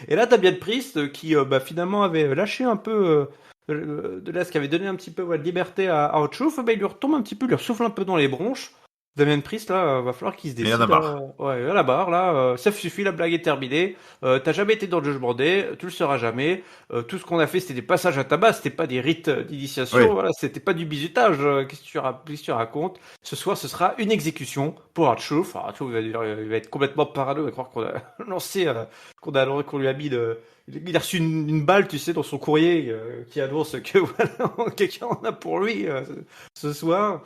[SPEAKER 1] Et là, t'as bien Priest qui bah, finalement avait lâché un peu de là, ce qui avait donné un petit peu ouais, de liberté à R-Truth, bah, il lui retombe un petit peu, il lui souffle un peu dans les bronches. Damien Priest, là, va falloir qu'il se
[SPEAKER 2] Mais il y en
[SPEAKER 1] décide.
[SPEAKER 2] a marre.
[SPEAKER 1] Ouais, à la barre, là, ça suffit, la blague est terminée. T'as jamais été dans le Judgment Day, tu le seras jamais. Tout ce qu'on a fait, c'était des passages à tabac, c'était pas des rites d'initiation,
[SPEAKER 2] Oui.
[SPEAKER 1] voilà, c'était pas du bizutage. Qu'est-ce que tu racontes? Ce soir, ce sera une exécution pour R-Truth. R-Truth il va être complètement parano, il va croire qu'on a lancé, qu'on lui a mis il a reçu une balle, tu sais, dans son courrier qui annonce que voilà, quelqu'un en a pour lui ce soir.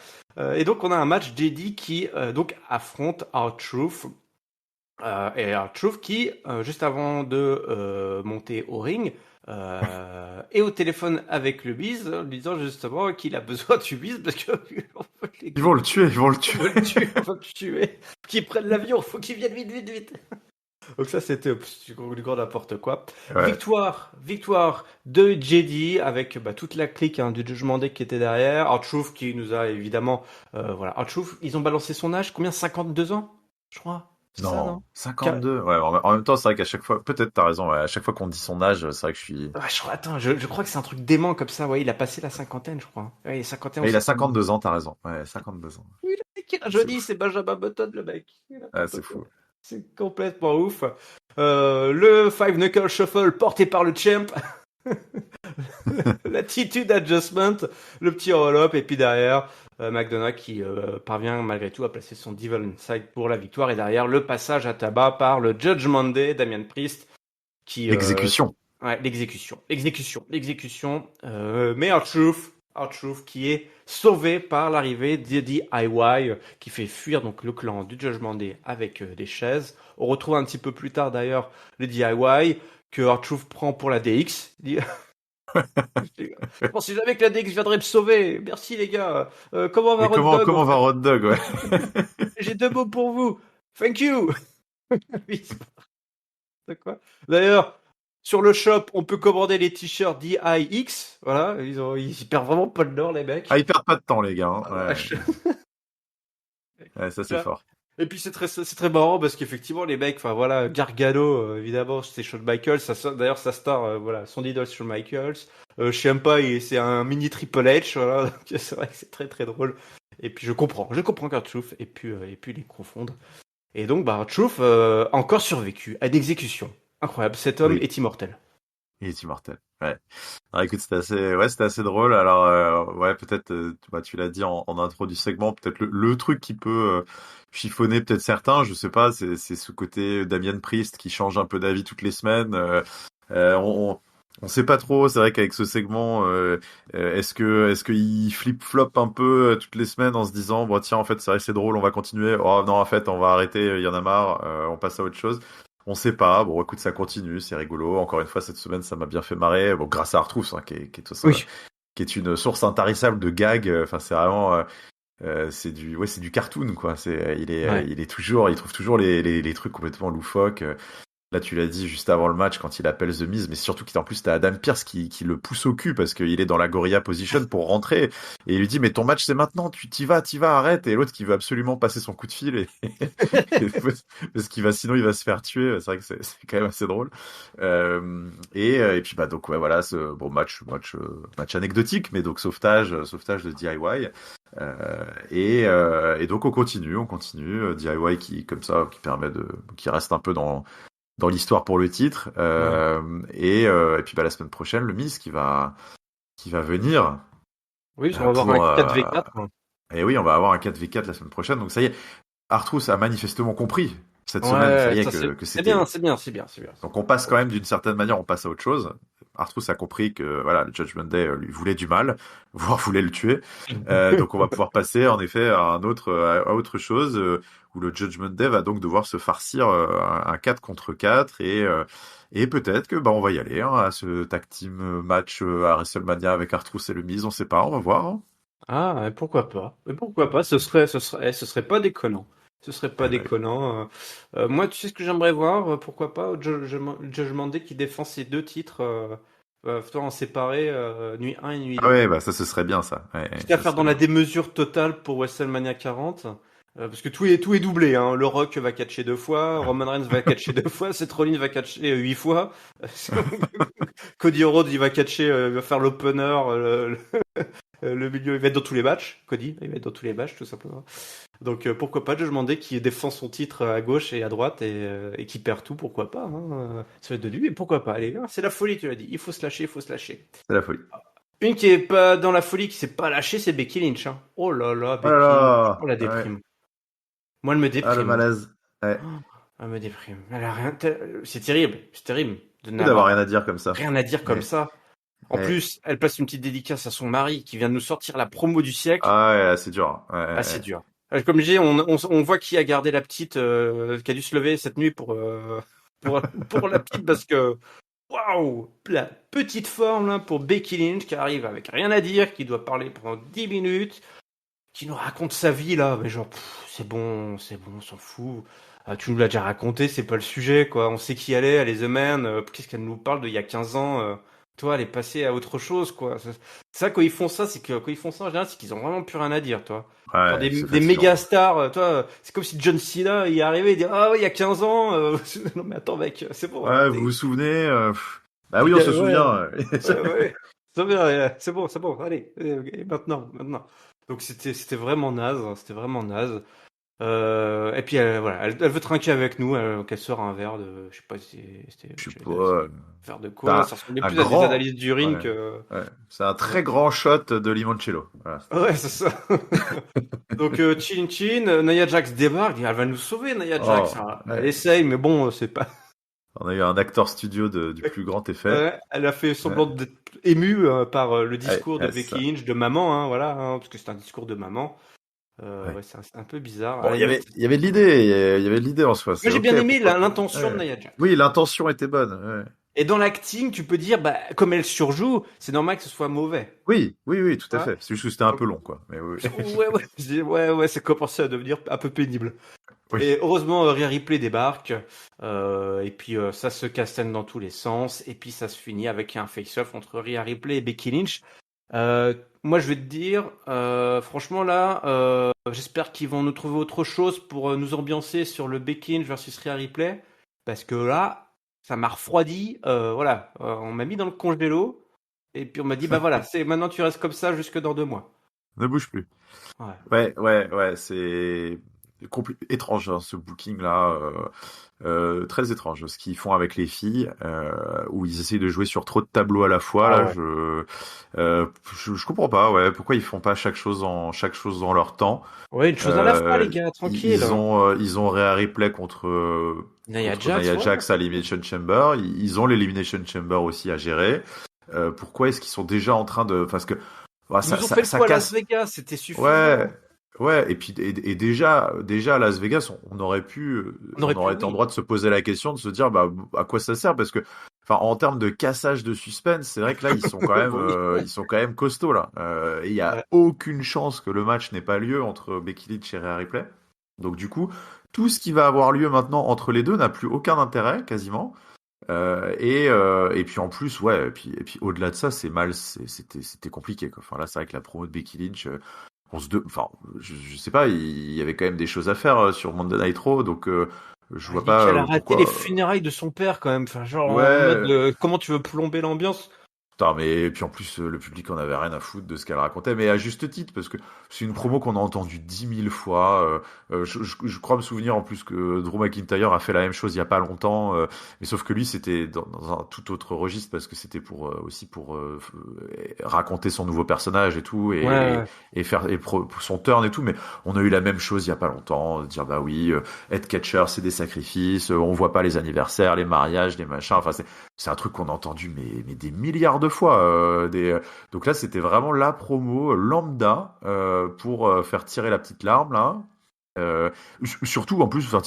[SPEAKER 1] Et donc on a un match JD qui donc affronte R-Truth. Et R-Truth qui, juste avant de monter au ring, est au téléphone avec le Miz, lui disant justement qu'il a besoin du Miz parce que
[SPEAKER 2] Ils vont le tuer, ils vont le
[SPEAKER 1] on
[SPEAKER 2] tuer.
[SPEAKER 1] veut le tuer, on va le tuer. Qu'il prenne l'avion, faut qu'il vienne vite, vite, vite. Donc ça c'était du grand n'importe quoi.
[SPEAKER 2] Ouais.
[SPEAKER 1] Victoire de JD avec toute la clique du Judgment Day qui était derrière. R-Truth qui nous a évidemment voilà. R-Truth, ils ont balancé son âge, combien? 52 ans, je crois. C'est ça,
[SPEAKER 2] Non,
[SPEAKER 1] non?
[SPEAKER 2] 52. Ouais, en même temps, c'est vrai qu'à chaque fois, peut-être t'as raison, ouais, à chaque fois qu'on dit son âge, c'est vrai que je suis.
[SPEAKER 1] Ouais, attends, je crois que c'est un truc dément comme ça. Ouais, il a passé la cinquantaine, je crois. Ouais, 51 ou
[SPEAKER 2] Mais il a
[SPEAKER 1] 52.
[SPEAKER 2] 52 ans, t'as raison. Ouais, 52 ans.
[SPEAKER 1] Oui, le mec, il a
[SPEAKER 2] C'est
[SPEAKER 1] jeudi,
[SPEAKER 2] ouf.
[SPEAKER 1] c'est Benjamin Button, le mec. Il a
[SPEAKER 2] Ouais,
[SPEAKER 1] n'importe
[SPEAKER 2] c'est
[SPEAKER 1] quoi.
[SPEAKER 2] fou.
[SPEAKER 1] C'est complètement ouf. Le Five Knuckle Shuffle porté par le champ. L'attitude adjustment, le petit roll-up, et puis derrière, McDonough qui parvient malgré tout à placer son Devil Inside pour la victoire. Et derrière, le passage à tabac par le Judgment Day, Damian Priest, qui...
[SPEAKER 2] L'exécution.
[SPEAKER 1] ouais, l'exécution. Mais R-Truth qui est sauvé par l'arrivée de DIY, qui fait fuir donc le clan du Judgment Day avec des chaises. On retrouve un petit peu plus tard d'ailleurs le DIY que R-Truth prend pour la DX. Je pensais jamais que la DX viendrait me sauver. Merci les gars. Comment va
[SPEAKER 2] Et
[SPEAKER 1] Road Dogg au
[SPEAKER 2] comment va
[SPEAKER 1] fait?
[SPEAKER 2] Road Dogg, ouais.
[SPEAKER 1] J'ai deux mots pour vous. Thank you. Oui, c'est quoi. D'ailleurs, sur le shop, on peut commander les t-shirts DIX. Voilà, ils perdent vraiment pas le nord les mecs.
[SPEAKER 2] Ah, ils perdent pas de temps, les gars, hein.
[SPEAKER 1] Ah,
[SPEAKER 2] Ouais.
[SPEAKER 1] vache.
[SPEAKER 2] Ouais, ça, c'est fort.
[SPEAKER 1] Et puis c'est très marrant parce qu'effectivement les mecs, enfin voilà, Gargano évidemment c'est Shawn Michaels, d'ailleurs sa star voilà, son idole c'est Shawn Michaels. Ciampa c'est un mini Triple H, voilà, donc c'est vrai que c'est très très drôle. Et puis je comprends qu'R-Truth et puis les confondre. Et donc R-Truth a encore survécu à une exécution. Incroyable, cet homme
[SPEAKER 2] Oui,
[SPEAKER 1] est immortel.
[SPEAKER 2] il est immortel. Ouais. Alors, écoute, c'était assez drôle. Alors, ouais, peut-être, tu l'as dit en intro du segment, peut-être le truc qui peut chiffonner peut-être certains, je sais pas, c'est ce côté Damien Priest qui change un peu d'avis toutes les semaines. Euh, on, on sait pas trop. C'est vrai qu'avec ce segment, est-ce qu'il flip-flop un peu toutes les semaines en se disant, bon tiens, en fait, c'est vrai, c'est drôle, on va continuer. Oh non, en fait, on va arrêter. Il y en a marre. On passe à autre chose. On sait pas. Bon, écoute, ça continue, c'est rigolo. Encore une fois, cette semaine, ça m'a bien fait marrer. Bon, grâce à Artrousse, hein, qui est tout ça,
[SPEAKER 1] Oui.
[SPEAKER 2] qui est une source intarissable de gags. Enfin, c'est vraiment, c'est du cartoon, quoi.
[SPEAKER 1] Ouais.
[SPEAKER 2] Il trouve toujours les trucs complètement loufoques. Là, tu l'as dit juste avant le match quand il appelle The Miz, mais surtout qu'en plus t'as Adam Pearce qui le pousse au cul parce qu'il est dans la gorilla position pour rentrer et il lui dit mais ton match c'est maintenant, tu t'y vas, arrête. Et l'autre qui veut absolument passer son coup de fil parce qu'il va sinon il va se faire tuer. C'est vrai que c'est quand même assez drôle. Et puis bah donc ouais voilà ce bon match anecdotique mais donc sauvetage de DIY. Et donc on continue DIY qui comme ça qui reste un peu dans l'histoire pour le titre.
[SPEAKER 1] Ouais.
[SPEAKER 2] Et puis bah, la semaine prochaine, le Miz qui va venir
[SPEAKER 1] Oui, parce qu'on va avoir un
[SPEAKER 2] pour.
[SPEAKER 1] 4v4.
[SPEAKER 2] Et oui, on va avoir un 4v4 la semaine prochaine. Donc ça y est, Artrousse a manifestement compris cette semaine, ça
[SPEAKER 1] Ouais,
[SPEAKER 2] y est,
[SPEAKER 1] ça
[SPEAKER 2] que
[SPEAKER 1] c'est bien,
[SPEAKER 2] c'était.
[SPEAKER 1] c'est bien, c'est bien, c'est bien.
[SPEAKER 2] Donc on passe quand même d'une certaine manière, on passe à autre chose. Artrousse a compris que voilà, le Judgment Day lui voulait du mal, voire voulait le tuer. Donc on va pouvoir passer en effet à autre chose où le Judgment Day va donc devoir se farcir un 4 contre 4 et peut-être que bah on va y aller hein, à ce tag team match à WrestleMania avec Artrousse et le Miz, on sait pas, on va voir. Hein.
[SPEAKER 1] Ah, et pourquoi pas? Et pourquoi pas? Ce serait pas déconnant. Ce serait pas
[SPEAKER 2] Eh ben,
[SPEAKER 1] déconnant. Moi, tu sais ce que j'aimerais voir? Pourquoi pas? Judgment Day qui défend ses deux titres, toi en séparé, nuit 1 et nuit
[SPEAKER 2] ah
[SPEAKER 1] 2.
[SPEAKER 2] ouais, bah ça ce serait bien ça. Ouais,
[SPEAKER 1] Quitte à
[SPEAKER 2] ça
[SPEAKER 1] faire
[SPEAKER 2] serait
[SPEAKER 1] dans la
[SPEAKER 2] bien.
[SPEAKER 1] démesure totale pour WrestleMania 40. Parce que tout est doublé, hein. Le Rock va catcher deux fois, Roman Reigns va catcher deux fois, Seth Rollins va catcher 8 fois. Cody Rhodes, il va catcher, il va faire l'opener, le milieu, il va être dans tous les matchs. Cody, il va être dans tous les matchs, tout simplement. Donc pourquoi pas Judgment Day qui défend son titre à gauche et à droite et qui perd tout, pourquoi pas, hein, ça va être de lui, et pourquoi pas, allez, hein, c'est la folie, tu l'as dit, il faut se lâcher, il faut se lâcher.
[SPEAKER 2] C'est la folie.
[SPEAKER 1] Une qui est pas dans la folie, qui s'est pas lâchée, c'est Becky Lynch. Hein. Oh là là,
[SPEAKER 2] Oh là
[SPEAKER 1] Becky Lynch, oh
[SPEAKER 2] là,
[SPEAKER 1] la
[SPEAKER 2] ouais.
[SPEAKER 1] déprime. Moi, elle me
[SPEAKER 2] Ah, le
[SPEAKER 1] déprime.
[SPEAKER 2] malaise. Ouais.
[SPEAKER 1] Oh, elle me déprime. Elle a rien. C'est terrible, de
[SPEAKER 2] D'avoir
[SPEAKER 1] n'avoir
[SPEAKER 2] rien à dire comme ça.
[SPEAKER 1] rien à dire comme
[SPEAKER 2] Ouais.
[SPEAKER 1] ça. En
[SPEAKER 2] Ouais.
[SPEAKER 1] plus, elle passe une petite dédicace à son mari qui vient de nous sortir la promo du siècle.
[SPEAKER 2] Ah ouais, c'est dur. Ouais,
[SPEAKER 1] Ah,
[SPEAKER 2] ouais,
[SPEAKER 1] c'est
[SPEAKER 2] ouais.
[SPEAKER 1] dur. Comme je dis, on voit qui a gardé la petite, qui a dû se lever cette nuit pour, pour la petite parce que waouh, la petite forme là, pour Becky Lynch qui arrive avec rien à dire, qui doit parler pendant 10 minutes, qui nous raconte sa vie là, mais genre c'est bon, on s'en fout. Ah, tu nous l'as déjà raconté, c'est pas le sujet quoi. On sait qui elle est The Man. Qu'est-ce qu'elle nous parle d'il y a 15 ans toi, elle est passée à autre chose quoi. Ça quand ils font ça, c'est que quand ils font ça en général, c'est qu'ils ont vraiment plus rien à dire, toi. Genre
[SPEAKER 2] Ouais,
[SPEAKER 1] des
[SPEAKER 2] c'est fatigant.
[SPEAKER 1] méga stars, toi, c'est comme si John Cena il est arrivé et dit ah ouais, il y a 15 ans non mais attends mec, c'est bon.
[SPEAKER 2] Ouais, vous vous souvenez Bah oui, on se
[SPEAKER 1] Ouais,
[SPEAKER 2] souvient.
[SPEAKER 1] ouais. Ça va, c'est bon, allez, et maintenant. Donc c'était vraiment naze, hein, c'était vraiment naze. Et puis voilà, elle veut trinquer avec nous, qu'elle sort un verre de, je sais pas si c'était,
[SPEAKER 2] Je sais pas.
[SPEAKER 1] verre de
[SPEAKER 2] C'est
[SPEAKER 1] quoi, ça ressemblait
[SPEAKER 2] un
[SPEAKER 1] plus à des
[SPEAKER 2] grand.
[SPEAKER 1] analyses d'urine
[SPEAKER 2] Ouais,
[SPEAKER 1] que.
[SPEAKER 2] ouais. C'est un très grand shot de limoncello. Voilà.
[SPEAKER 1] Ouais, c'est ça. Donc Chin Chin, Nia Jax débarque, elle va nous sauver, Nia Jax.
[SPEAKER 2] Oh,
[SPEAKER 1] Hein. Elle
[SPEAKER 2] ouais.
[SPEAKER 1] essaye, mais bon, c'est pas.
[SPEAKER 2] On a eu un acteur studio du plus grand effet.
[SPEAKER 1] Elle a fait
[SPEAKER 2] Ouais,
[SPEAKER 1] semblant d'être émue par le
[SPEAKER 2] ouais,
[SPEAKER 1] discours de
[SPEAKER 2] ouais, c'est
[SPEAKER 1] Becky
[SPEAKER 2] ça.
[SPEAKER 1] Lynch, de maman, hein, voilà, hein, parce que c'est un discours de maman.
[SPEAKER 2] Ouais.
[SPEAKER 1] Ouais, c'est un peu bizarre. À
[SPEAKER 2] Bon,
[SPEAKER 1] la limite.
[SPEAKER 2] il y avait de l'idée, il y avait de l'idée en soi.
[SPEAKER 1] Moi,
[SPEAKER 2] C'est
[SPEAKER 1] j'ai bien
[SPEAKER 2] ok,
[SPEAKER 1] aimé
[SPEAKER 2] pourquoi pas.
[SPEAKER 1] l'intention de
[SPEAKER 2] Ouais.
[SPEAKER 1] Nia Jax.
[SPEAKER 2] Oui, l'intention était bonne. Ouais.
[SPEAKER 1] Et dans l'acting, tu peux dire, bah, comme elle surjoue, c'est normal que ce soit mauvais.
[SPEAKER 2] Oui, oui, oui, tout
[SPEAKER 1] Tu
[SPEAKER 2] à
[SPEAKER 1] vois.
[SPEAKER 2] fait. C'est juste que c'était un
[SPEAKER 1] Donc,
[SPEAKER 2] peu long, quoi. Mais oui,
[SPEAKER 1] ouais, je dis, ouais, c'est commencé à devenir un peu pénible.
[SPEAKER 2] oui.
[SPEAKER 1] Et heureusement, Rhea Ripley débarque, et puis ça se castagne dans tous les sens, et puis ça se finit avec un face-off entre Rhea Ripley et Becky Lynch. Moi, je vais te dire, franchement là, j'espère qu'ils vont nous trouver autre chose pour nous ambiancer sur le Becky Lynch versus Rhea Ripley, parce que là, ça m'a refroidi. Voilà, on m'a mis dans le congélo, et puis on m'a dit, bah voilà, c'est maintenant tu restes comme ça jusque dans 2 mois.
[SPEAKER 2] Ne bouge plus.
[SPEAKER 1] Ouais.
[SPEAKER 2] Ouais, c'est étrange hein, ce booking là, très étrange. Ce qu'ils font avec les filles, où ils essayent de jouer sur trop de tableaux à la fois.
[SPEAKER 1] Ah
[SPEAKER 2] Là,
[SPEAKER 1] ouais.
[SPEAKER 2] je comprends pas. Ouais, pourquoi ils font pas chaque chose dans leur temps.
[SPEAKER 1] Ouais, une chose à la fois, les gars, tranquille.
[SPEAKER 2] Ils ont Rhea Ripley contre
[SPEAKER 1] Nia Jax,
[SPEAKER 2] Nia
[SPEAKER 1] ouais.
[SPEAKER 2] Jax à l'Elimination Chamber. Ils ont l'Elimination Chamber aussi à gérer. Pourquoi est-ce qu'ils sont déjà en train de, parce que
[SPEAKER 1] Ils nous ont fait le
[SPEAKER 2] ça
[SPEAKER 1] coup à Las
[SPEAKER 2] casse.
[SPEAKER 1] Vegas, c'était
[SPEAKER 2] Ouais,
[SPEAKER 1] suffisant.
[SPEAKER 2] ouais, et puis et déjà à Las Vegas,
[SPEAKER 1] On
[SPEAKER 2] on
[SPEAKER 1] aurait pu,
[SPEAKER 2] aurait été en
[SPEAKER 1] oui.
[SPEAKER 2] droit de se poser la question, de se dire bah à quoi ça sert parce que enfin en termes de cassage de suspense, c'est vrai que là
[SPEAKER 1] Oui.
[SPEAKER 2] ils sont quand même costauds là. Et il y a
[SPEAKER 1] Ouais.
[SPEAKER 2] aucune chance que le match n'ait pas lieu entre Becky Lynch et Rhea Ripley. Donc du coup, tout ce qui va avoir lieu maintenant entre les deux n'a plus aucun intérêt quasiment. Et puis en plus ouais et puis au-delà de ça c'était compliqué quoi. Enfin là c'est vrai que la promo de Becky Lynch enfin je sais pas il y avait quand même des choses à faire sur Monday Night Raw donc je
[SPEAKER 1] Il
[SPEAKER 2] vois
[SPEAKER 1] dit
[SPEAKER 2] pas
[SPEAKER 1] qu'elle a raté les
[SPEAKER 2] pourquoi
[SPEAKER 1] funérailles de son père, quand même. Enfin, genre, en mode,
[SPEAKER 2] ouais.
[SPEAKER 1] comment tu veux plomber l'ambiance?
[SPEAKER 2] Putain, mais puis en plus, le public en avait rien à foutre de ce qu'elle racontait, mais à juste titre, parce que c'est une promo qu'on a entendue 10 000 fois. Je crois me souvenir en plus que Drew McIntyre a fait la même chose il y a pas longtemps, mais sauf que lui, c'était dans un tout autre registre, parce que c'était pour aussi pour raconter son nouveau personnage et tout,
[SPEAKER 1] Ouais,
[SPEAKER 2] et faire son turn et tout, mais on a eu la même chose il y a pas longtemps, de dire bah oui, être catcher, c'est des sacrifices, on voit pas les anniversaires, les mariages, les machins, enfin c'est un truc qu'on a entendu mais des milliards de fois. Donc là, c'était vraiment la promo lambda pour faire tirer la petite larme là. Euh, Surtout en plus faire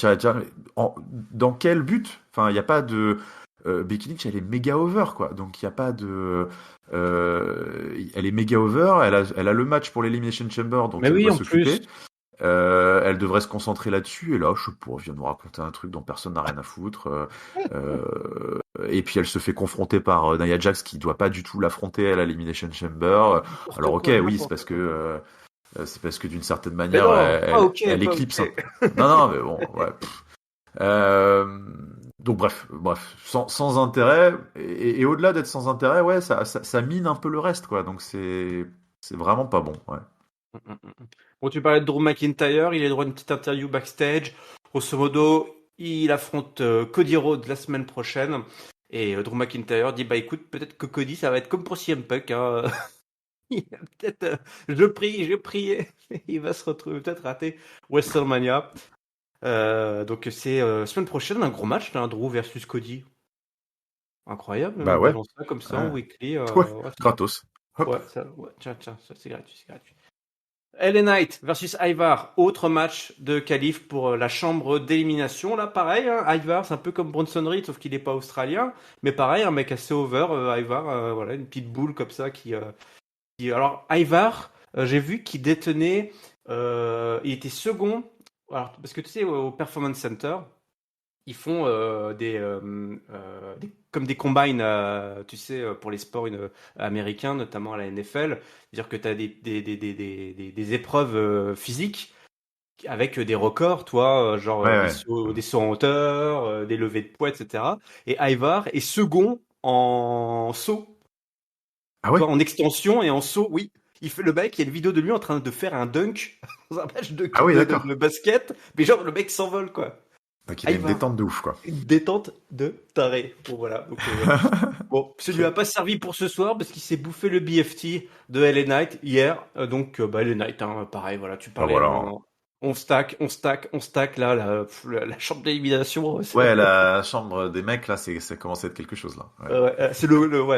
[SPEAKER 2] dans quel but? Enfin, il n'y a pas de Becky Lynch, elle est méga over quoi. Donc il y a pas de elle est méga over. Elle a le match pour l'Elimination Chamber dont
[SPEAKER 1] mais
[SPEAKER 2] elle
[SPEAKER 1] oui,
[SPEAKER 2] doit
[SPEAKER 1] en plus.
[SPEAKER 2] s'occuper. Elle devrait se concentrer là-dessus, et là, je sais pas, elle vient de nous raconter un truc dont personne n'a rien à foutre. Et puis elle se fait confronter par Nia Jax qui doit pas du tout l'affronter à l'Elimination Chamber.
[SPEAKER 1] N'importe
[SPEAKER 2] Alors ok,
[SPEAKER 1] quoi,
[SPEAKER 2] oui,
[SPEAKER 1] n'importe quoi.
[SPEAKER 2] c'est parce que d'une certaine
[SPEAKER 1] Mais
[SPEAKER 2] manière,
[SPEAKER 1] non, pas ok,
[SPEAKER 2] elle
[SPEAKER 1] pas
[SPEAKER 2] éclipse.
[SPEAKER 1] ok.
[SPEAKER 2] Non, non, mais bon, ouais. Euh, donc bref, sans intérêt et au-delà d'être sans intérêt, ouais, ça mine un peu le reste, quoi. Donc c'est vraiment pas bon, ouais.
[SPEAKER 1] Mm, mm, mm. Bon, tu parlais de Drew McIntyre, il a droit à une petite interview backstage. Grosso modo, il affronte Cody Rhodes la semaine prochaine. Et Drew McIntyre dit, bah écoute, peut-être que Cody, ça va être comme pour CM Punk. Hein. Il va peut-être, je priais. Il va se retrouver peut-être rater WrestleMania. Donc c'est semaine prochaine, un gros match, là, Drew versus Cody. Incroyable,
[SPEAKER 2] Bah
[SPEAKER 1] on
[SPEAKER 2] ouais,
[SPEAKER 1] balance ça comme ça en
[SPEAKER 2] ouais,
[SPEAKER 1] weekly.
[SPEAKER 2] ouais,
[SPEAKER 1] Ouais,
[SPEAKER 2] gratos. Hop.
[SPEAKER 1] tiens, ça c'est gratuit, c'est gratuit. LA Knight versus Ivar, autre match de qualif pour la chambre d'élimination. Là, pareil, hein, Ivar, c'est un peu comme Bronson Reed, sauf qu'il n'est pas australien. Mais pareil, un mec assez over, Ivar, voilà, une petite boule comme ça Alors, Ivar, j'ai vu qu'il détenait, il était second. Alors, parce que tu sais, au Performance Center, ils font comme des combines, tu sais, pour les sports américains, notamment à la NFL. C'est-à-dire que tu as des épreuves physiques avec des records, toi, genre
[SPEAKER 2] Ouais, ouais.
[SPEAKER 1] des sauts en hauteur, des levées de poids, etc. Et Ivar est second en saut,
[SPEAKER 2] Ah
[SPEAKER 1] toi,
[SPEAKER 2] ouais?
[SPEAKER 1] en extension et en saut, oui. Il fait le mec, il y a une vidéo de lui en train de faire un dunk dans un match
[SPEAKER 2] Ah oui, d'accord.
[SPEAKER 1] de basket, mais genre le mec s'envole, quoi.
[SPEAKER 2] Donc il a une
[SPEAKER 1] Ivar.
[SPEAKER 2] détente de ouf, quoi.
[SPEAKER 1] Une détente de taré. Bon, voilà. Donc, bon, ça lui a pas servi pour ce soir parce qu'il s'est bouffé le BFT de LA Knight hier. Donc, bah, LA Knight, hein, pareil, voilà, tu
[SPEAKER 2] Bah
[SPEAKER 1] parlais.
[SPEAKER 2] voilà.
[SPEAKER 1] On stack, là, la chambre d'élimination.
[SPEAKER 2] Ouais, la chambre des mecs, là, ça commence à être quelque chose, là. Ouais.
[SPEAKER 1] C'est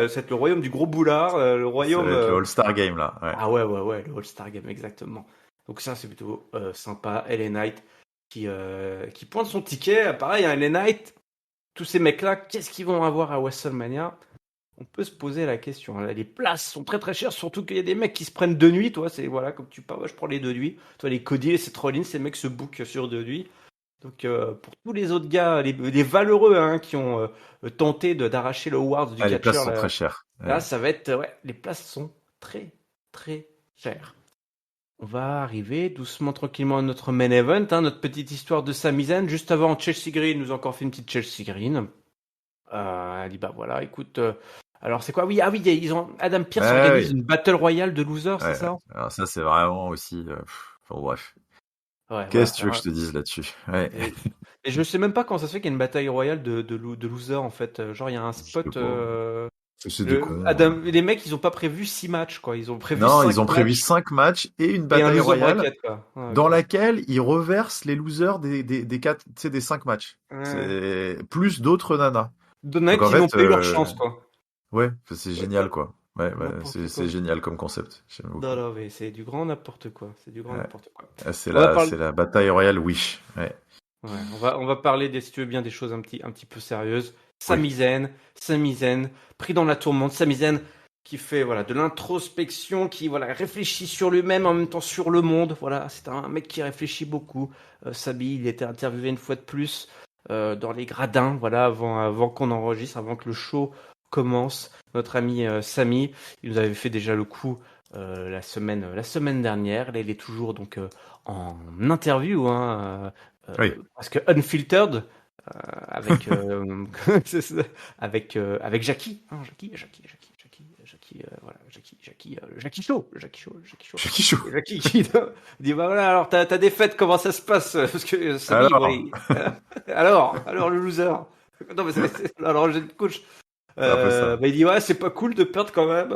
[SPEAKER 1] c'est le royaume du gros boulard, le
[SPEAKER 2] Ça
[SPEAKER 1] royaume.
[SPEAKER 2] va être le All-Star Game, là. Ouais.
[SPEAKER 1] Ah ouais, le All-Star Game, exactement. Donc, ça, c'est plutôt sympa. LA Knight qui pointe son ticket. Pareil, hein, LA Knight, tous ces mecs-là, qu'est-ce qu'ils vont avoir à WrestleMania? On peut se poser la question. Les places sont très très chères, surtout qu'il y a des mecs qui se prennent 2 nuits. Toi, c'est voilà, comme tu parles, je prends les 2 nuits. Toi, les Cody, les Seth Rollins, ces mecs se bookent sur 2 nuits. Donc, pour tous les autres gars, les valeureux hein, qui ont tenté d'arracher le award du
[SPEAKER 2] Ah, les places
[SPEAKER 1] catcheur,
[SPEAKER 2] sont
[SPEAKER 1] là,
[SPEAKER 2] très chères.
[SPEAKER 1] là,
[SPEAKER 2] Ouais.
[SPEAKER 1] ça va être. Ouais, les places sont très très chères. On va arriver doucement, tranquillement à notre main event, hein, notre petite histoire de Sami Zayn. Juste avant, Chelsea Green nous a encore fait une petite Chelsea Green. Elle dit bah voilà, écoute. Alors c'est quoi? Oui, ah oui, ils ont Adam Pearce
[SPEAKER 2] Ouais,
[SPEAKER 1] organise
[SPEAKER 2] oui.
[SPEAKER 1] une battle royale de losers, c'est
[SPEAKER 2] Ouais.
[SPEAKER 1] ça?
[SPEAKER 2] Alors ça, c'est vraiment aussi... Enfin, bref.
[SPEAKER 1] Ouais,
[SPEAKER 2] Qu'est-ce
[SPEAKER 1] voilà.
[SPEAKER 2] que tu veux que je te dise là-dessus? Ouais.
[SPEAKER 1] Et je sais même pas comment ça se fait qu'il y a une bataille royale de losers en fait. Genre il y a un
[SPEAKER 2] Je sais
[SPEAKER 1] spot.
[SPEAKER 2] pas. C'est des cons.
[SPEAKER 1] Les mecs, ils ont pas prévu 6 matchs quoi. Ils ont prévu
[SPEAKER 2] Non,
[SPEAKER 1] 5
[SPEAKER 2] ils ont prévu
[SPEAKER 1] matchs
[SPEAKER 2] 5 matchs et une
[SPEAKER 1] et un
[SPEAKER 2] bataille
[SPEAKER 1] loser
[SPEAKER 2] royale
[SPEAKER 1] bracket quoi. Ouais,
[SPEAKER 2] dans
[SPEAKER 1] ok.
[SPEAKER 2] laquelle ils reversent les losers des 4, tu sais, des 5 matchs.
[SPEAKER 1] Ouais.
[SPEAKER 2] C'est plus d'autres nanas. Donc
[SPEAKER 1] Donac
[SPEAKER 2] en
[SPEAKER 1] qui n'ont
[SPEAKER 2] fait,
[SPEAKER 1] pas eu leur chance quoi.
[SPEAKER 2] ouais, c'est
[SPEAKER 1] Ouais,
[SPEAKER 2] génial, quoi. Ouais,
[SPEAKER 1] n'importe
[SPEAKER 2] c'est
[SPEAKER 1] quoi.
[SPEAKER 2] génial comme concept. J'aime
[SPEAKER 1] Non,
[SPEAKER 2] beaucoup.
[SPEAKER 1] non, mais c'est du grand n'importe quoi. C'est du grand
[SPEAKER 2] Ouais.
[SPEAKER 1] n'importe quoi.
[SPEAKER 2] C'est
[SPEAKER 1] On va parler.
[SPEAKER 2] c'est la bataille royale Wish. Ouais.
[SPEAKER 1] Ouais, on va parler si tu veux bien des choses un petit peu sérieuses.
[SPEAKER 2] Oui.
[SPEAKER 1] Sami Zayn, pris dans la tourmente. Sami Zayn qui fait voilà de l'introspection, qui voilà réfléchit sur lui-même en même temps sur le monde. Voilà, c'est un mec qui réfléchit beaucoup. Sami, il était interviewé une fois de plus dans les gradins. Voilà, avant qu'on enregistre, avant que le show commence. Notre ami Sami, il nous avait fait déjà le coup la semaine dernière. Là, il est toujours donc en interview, hein,
[SPEAKER 2] Oui.
[SPEAKER 1] parce que unfiltered avec avec Jackie, hein, Jackie Show.
[SPEAKER 2] Jackie Chou.
[SPEAKER 1] Et Jackie qui dit bah voilà alors ta défaite comment ça se passe parce que Sami
[SPEAKER 2] Alors,
[SPEAKER 1] oui. alors le loser. Non mais alors j'ai une couche.
[SPEAKER 2] c'est un peu ça.
[SPEAKER 1] Bah, il dit ouais c'est pas cool de perdre quand même.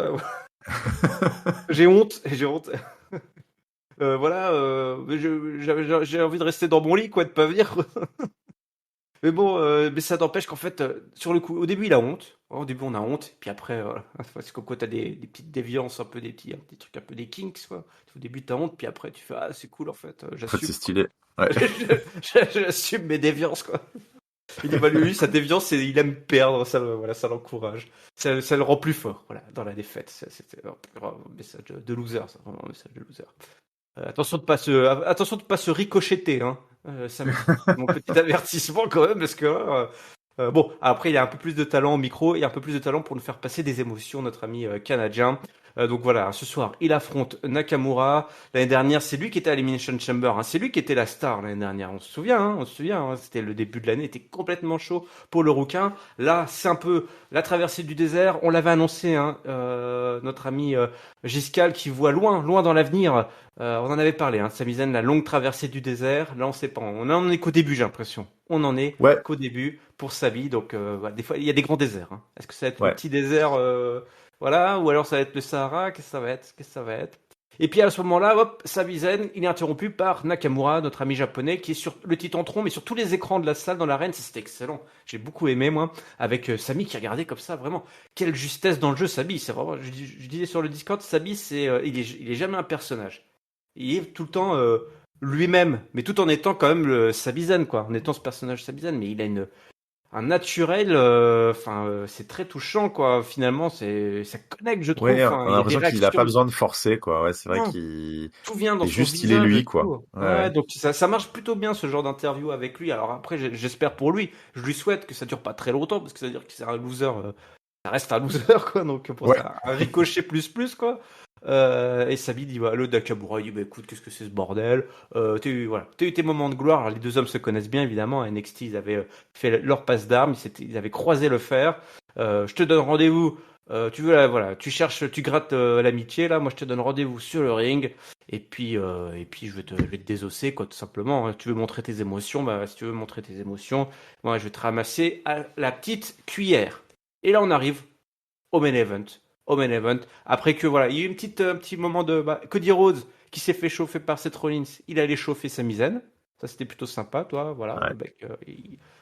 [SPEAKER 1] J'ai honte. Voilà, j'ai envie de rester dans mon lit, quoi, de pas venir. Mais bon, mais ça n'empêche qu'en fait, sur le coup, au début, il a honte. Au début, on a honte. Puis après, c'est comme quand t'as des petites déviances, un petit truc un peu des kinks, quoi. Au début, t'as honte, puis après, tu fais, ah, c'est cool, en fait,
[SPEAKER 2] En fait,
[SPEAKER 1] j'assume.
[SPEAKER 2] c'est stylé. Ouais.
[SPEAKER 1] J'assume mes déviances, quoi. Il évalue lui, sa déviance, il aime perdre, voilà, ça l'encourage. Ça le rend plus fort, voilà, dans la défaite. C'était un message de loser, ça, vraiment un message de loser. Attention de pas se ricochetter, hein. Ça mon petit avertissement quand même, parce que bon, après il a un peu plus de talent au micro et un peu plus de talent pour nous faire passer des émotions, notre ami canadien. Donc voilà, ce soir, il affronte Nakamura. L'année dernière, c'est lui qui était à l'Elimination Chamber. Hein. C'est lui qui était la star l'année dernière. On se souvient. Hein. C'était le début de l'année, il était complètement chaud pour le rouquin. Là, c'est un peu la traversée du désert. On l'avait annoncé, hein, notre ami Giscal qui voit loin dans l'avenir. On en avait parlé, hein, Sami Zayn, la longue traversée du désert. Là, on sait pas. On en est qu'au début, j'ai l'impression. On en est
[SPEAKER 2] Ouais,
[SPEAKER 1] qu'au début pour Sabi. Donc, voilà, des fois, il y a des grands déserts. Hein. Est-ce que ça va être le
[SPEAKER 2] ouais.
[SPEAKER 1] petit désert, voilà, ou alors ça va être le Sahara Qu'est-ce que ça va être Qu'est-ce que ça va être Et puis à ce moment-là, hop, Sami Zayn, il est interrompu par Nakamura, notre ami japonais, qui est sur le Titantron, mais sur tous les écrans de la salle dans l'arène. C'était excellent. J'ai beaucoup aimé, moi, avec Sami qui regardait comme ça, vraiment. Quelle justesse dans le jeu, Sabi. C'est vraiment, je disais sur le Discord, Sabi, il est jamais un personnage. Il est tout le temps lui-même, mais tout en étant quand même le Sabi-Zen, quoi. En étant ce personnage Sabi-Zen, mais il a un naturel, c'est très touchant, quoi. Finalement, ça connecte, je trouve.
[SPEAKER 2] Ouais,
[SPEAKER 1] Enfin,
[SPEAKER 2] on a
[SPEAKER 1] il y a des
[SPEAKER 2] l'impression qu'il n'a pas
[SPEAKER 1] réactions.
[SPEAKER 2] besoin de forcer, quoi. Ouais, c'est vrai
[SPEAKER 1] Non,
[SPEAKER 2] qu'il
[SPEAKER 1] tout vient dans
[SPEAKER 2] est
[SPEAKER 1] son
[SPEAKER 2] juste, il est
[SPEAKER 1] visage
[SPEAKER 2] lui,
[SPEAKER 1] et
[SPEAKER 2] quoi.
[SPEAKER 1] tout.
[SPEAKER 2] Ouais,
[SPEAKER 1] Ouais,
[SPEAKER 2] ouais.
[SPEAKER 1] donc ça marche plutôt bien ce genre d'interview avec lui. Alors après, j'espère pour lui. Je lui souhaite que ça dure pas très longtemps parce que ça veut dire que c'est un loser. Ça reste un loser, quoi. Donc pour
[SPEAKER 2] Ouais.
[SPEAKER 1] ça, un ricochet plus, quoi. Et Sabi dit, bah, le Nakamura, il dit, bah, écoute, qu'est-ce que c'est ce bordel? T'as eu tes moments de gloire. Alors, les deux hommes se connaissent bien, évidemment. À NXT, ils avaient fait leur passe d'armes, ils avaient croisé le fer. Je te donne rendez-vous. Tu veux, voilà, tu cherches, tu grattes l'amitié, là. Moi, je te donne rendez-vous sur le ring. Et puis je vais te désosser, quoi, tout simplement. Hein. Tu veux montrer tes émotions, bah, si tu veux montrer tes émotions, moi, je vais te ramasser à la petite cuillère. Et là, on arrive au main event. Au main event. Après que, voilà, il y a eu un petit moment de Cody Rhodes qui s'est fait chauffer par Seth Rollins. Il allait chauffer Sami Zayn. Ça, c'était plutôt sympa, toi. Voilà,
[SPEAKER 2] Ouais.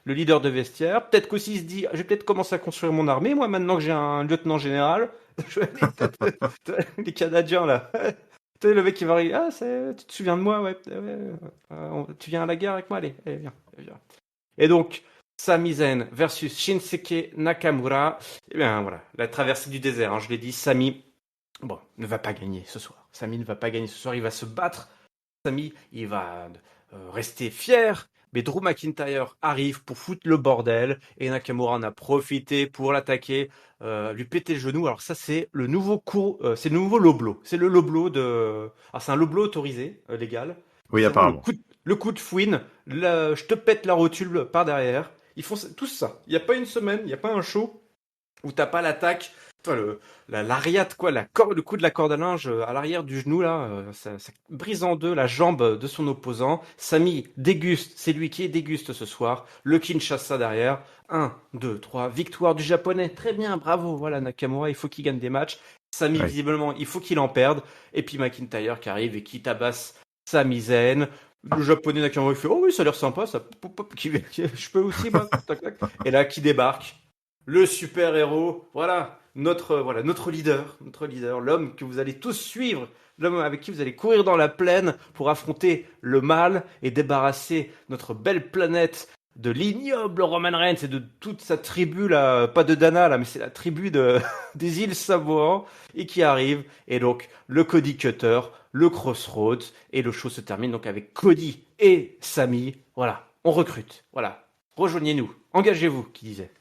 [SPEAKER 1] le leader de vestiaire. Peut-être qu'aussi il se dit, je vais peut-être commencer à construire mon armée, moi, maintenant que j'ai un lieutenant général. Je vais aller les Canadiens, là. Tu sais, le mec qui va arriver. Tu te souviens de moi, ouais. Tu viens à la guerre avec moi, allez, viens. Et donc, Sami Zayn versus Shinsuke Nakamura. Eh bien, voilà, la traversée du désert, hein, je l'ai dit, Sami, bon, ne va pas gagner ce soir. Sami ne va pas gagner ce soir, il va se battre. Sami, il va rester fier. Mais Drew McIntyre arrive pour foutre le bordel et Nakamura en a profité pour l'attaquer, lui péter le genou. Alors ça, c'est le nouveau coup, c'est le nouveau low blow. C'est le low blow de... Alors c'est un low blow autorisé, légal.
[SPEAKER 2] Oui,
[SPEAKER 1] C'est vraiment
[SPEAKER 2] apparemment.
[SPEAKER 1] le coup de fouine. Je te pète la rotule par derrière. Ils font tous ça. Il n'y a pas une semaine, il n'y a pas un show où t'as pas l'attaque, enfin, l'ariate, quoi, le coup de la corde à linge à l'arrière du genou, là, ça brise en deux la jambe de son opposant. Sami déguste, c'est lui qui déguste ce soir. Le Kinshasa derrière. 1, 2, 3, victoire du japonais. Très bien, bravo. Voilà, Nakamura, il faut qu'il gagne des matchs. Sami,
[SPEAKER 2] Ouais.
[SPEAKER 1] visiblement, il faut qu'il en perde. Et puis McIntyre qui arrive et qui tabasse Sami Zayn. Le japonais Nakamura, il fait, oh oui, ça a l'air sympa, ça, je peux aussi, moi, tac, tac. Et là, qui débarque? Le super-héros, notre leader, l'homme que vous allez tous suivre, l'homme avec qui vous allez courir dans la plaine pour affronter le mal et débarrasser notre belle planète de l'ignoble Roman Reigns et de toute sa tribu là, pas de Dana là, mais c'est la tribu des îles Savoie et qui arrive. Et donc le Cody Cutter, le Crossroads et le show se termine donc avec Cody et Sami. Voilà, on recrute. Voilà, rejoignez-nous, engagez-vous, qui disait.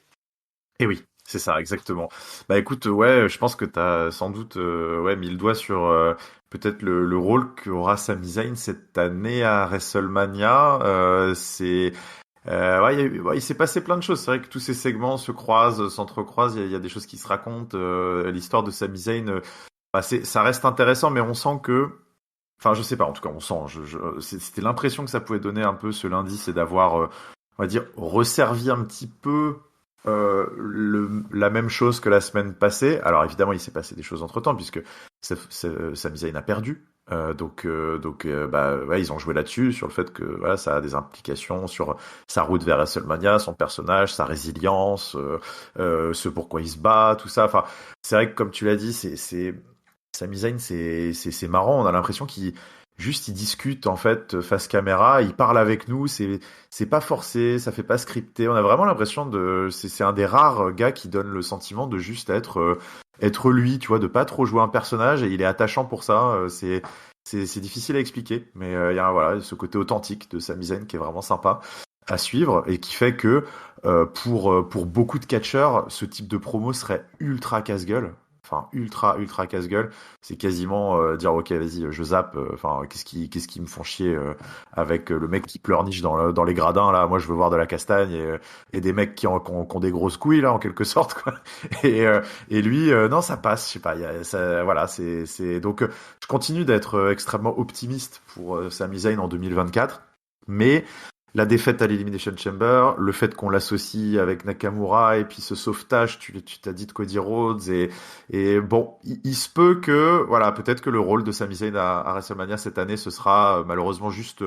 [SPEAKER 2] Et oui, c'est ça, exactement. Bah écoute, ouais, je pense que t'as sans doute mis le doigt sur peut-être le rôle qu'aura Sami Zayn cette année à WrestleMania. Il s'est passé plein de choses. C'est vrai que tous ces segments se croisent, s'entrecroisent. Il y a des choses qui se racontent. L'histoire de Sami Zayn, ça reste intéressant, mais on sent que, enfin, je sais pas. En tout cas, on sent. C'était l'impression que ça pouvait donner un peu ce lundi, c'est d'avoir, on va dire, resservi un petit peu la même chose que la semaine passée. Alors évidemment, il s'est passé des choses entre-temps puisque Sami Zayn a perdu. Ils ont joué là-dessus sur le fait que voilà, ça a des implications sur sa route vers WrestleMania, son personnage, sa résilience, ce pourquoi il se bat, tout ça. Enfin, c'est vrai que comme tu l'as dit, Sami Zayn, c'est marrant. On a l'impression qu'il discute en fait face caméra, il parle avec nous, c'est pas forcé, ça fait pas scripté. On a vraiment l'impression c'est un des rares gars qui donne le sentiment de juste être lui, tu vois, de pas trop jouer un personnage, et il est attachant pour ça. C'est difficile à expliquer, mais il y a voilà ce côté authentique de Sami Zayn qui est vraiment sympa à suivre et qui fait que pour beaucoup de catcheurs, ce type de promo serait ultra casse-gueule. enfin ultra casse-gueule. C'est quasiment dire ok vas-y je zappe. Enfin qu'est-ce qui me font chier avec le mec qui pleurniche dans les gradins là. Moi je veux voir de la castagne et des mecs qui ont des grosses couilles là en quelque sorte quoi. Et lui non ça passe. Je sais pas. Voilà c'est donc je continue d'être extrêmement optimiste pour Sami Zayn en 2024, mais la défaite à l'Elimination Chamber, le fait qu'on l'associe avec Nakamura et puis ce sauvetage, tu t'as dit de Cody Rhodes et bon, il se peut que voilà, peut-être que le rôle de Sami Zayn à WrestleMania cette année, ce sera malheureusement juste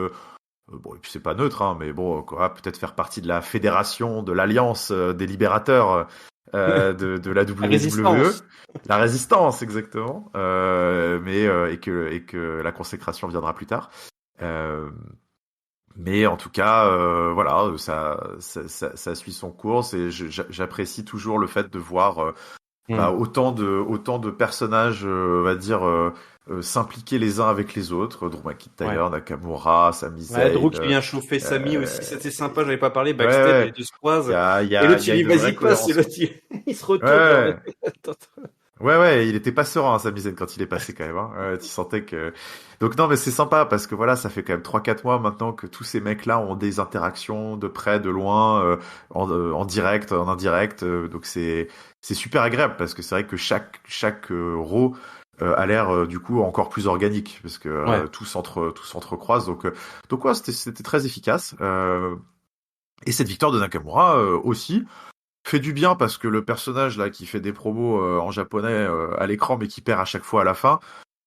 [SPEAKER 2] bon et puis c'est pas neutre hein, mais bon quoi, peut-être faire partie de la fédération, de l'alliance des libérateurs de la WWE, la résistance exactement, mais et que la consécration viendra plus tard. Mais en tout cas, voilà, ça suit son cours et j'apprécie toujours le fait de voir autant de personnages, on va dire, s'impliquer les uns avec les autres. Drew McIntyre, Nakamura, Sami Zayn.
[SPEAKER 1] Drew qui vient chauffer Sami aussi, c'était sympa. J'avais pas parlé backstage, les deux se croisent. Et l'autre il dit vas-y passe, et l'autre il se retourne.
[SPEAKER 2] Ouais, il était pas serein, Sami Zayn, quand il est passé quand même. Hein. Tu sentais que. Donc non, mais c'est sympa parce que voilà, ça fait quand même 3-4 mois maintenant que tous ces mecs-là ont des interactions de près, de loin, en direct, en indirect. Donc c'est super agréable parce que c'est vrai que chaque Raw a l'air du coup encore plus organique parce que tout s'entrecroise. Donc ouais, c'était très efficace. Et cette victoire de Nakamura aussi fait du bien parce que le personnage là qui fait des promos en japonais à l'écran mais qui perd à chaque fois à la fin,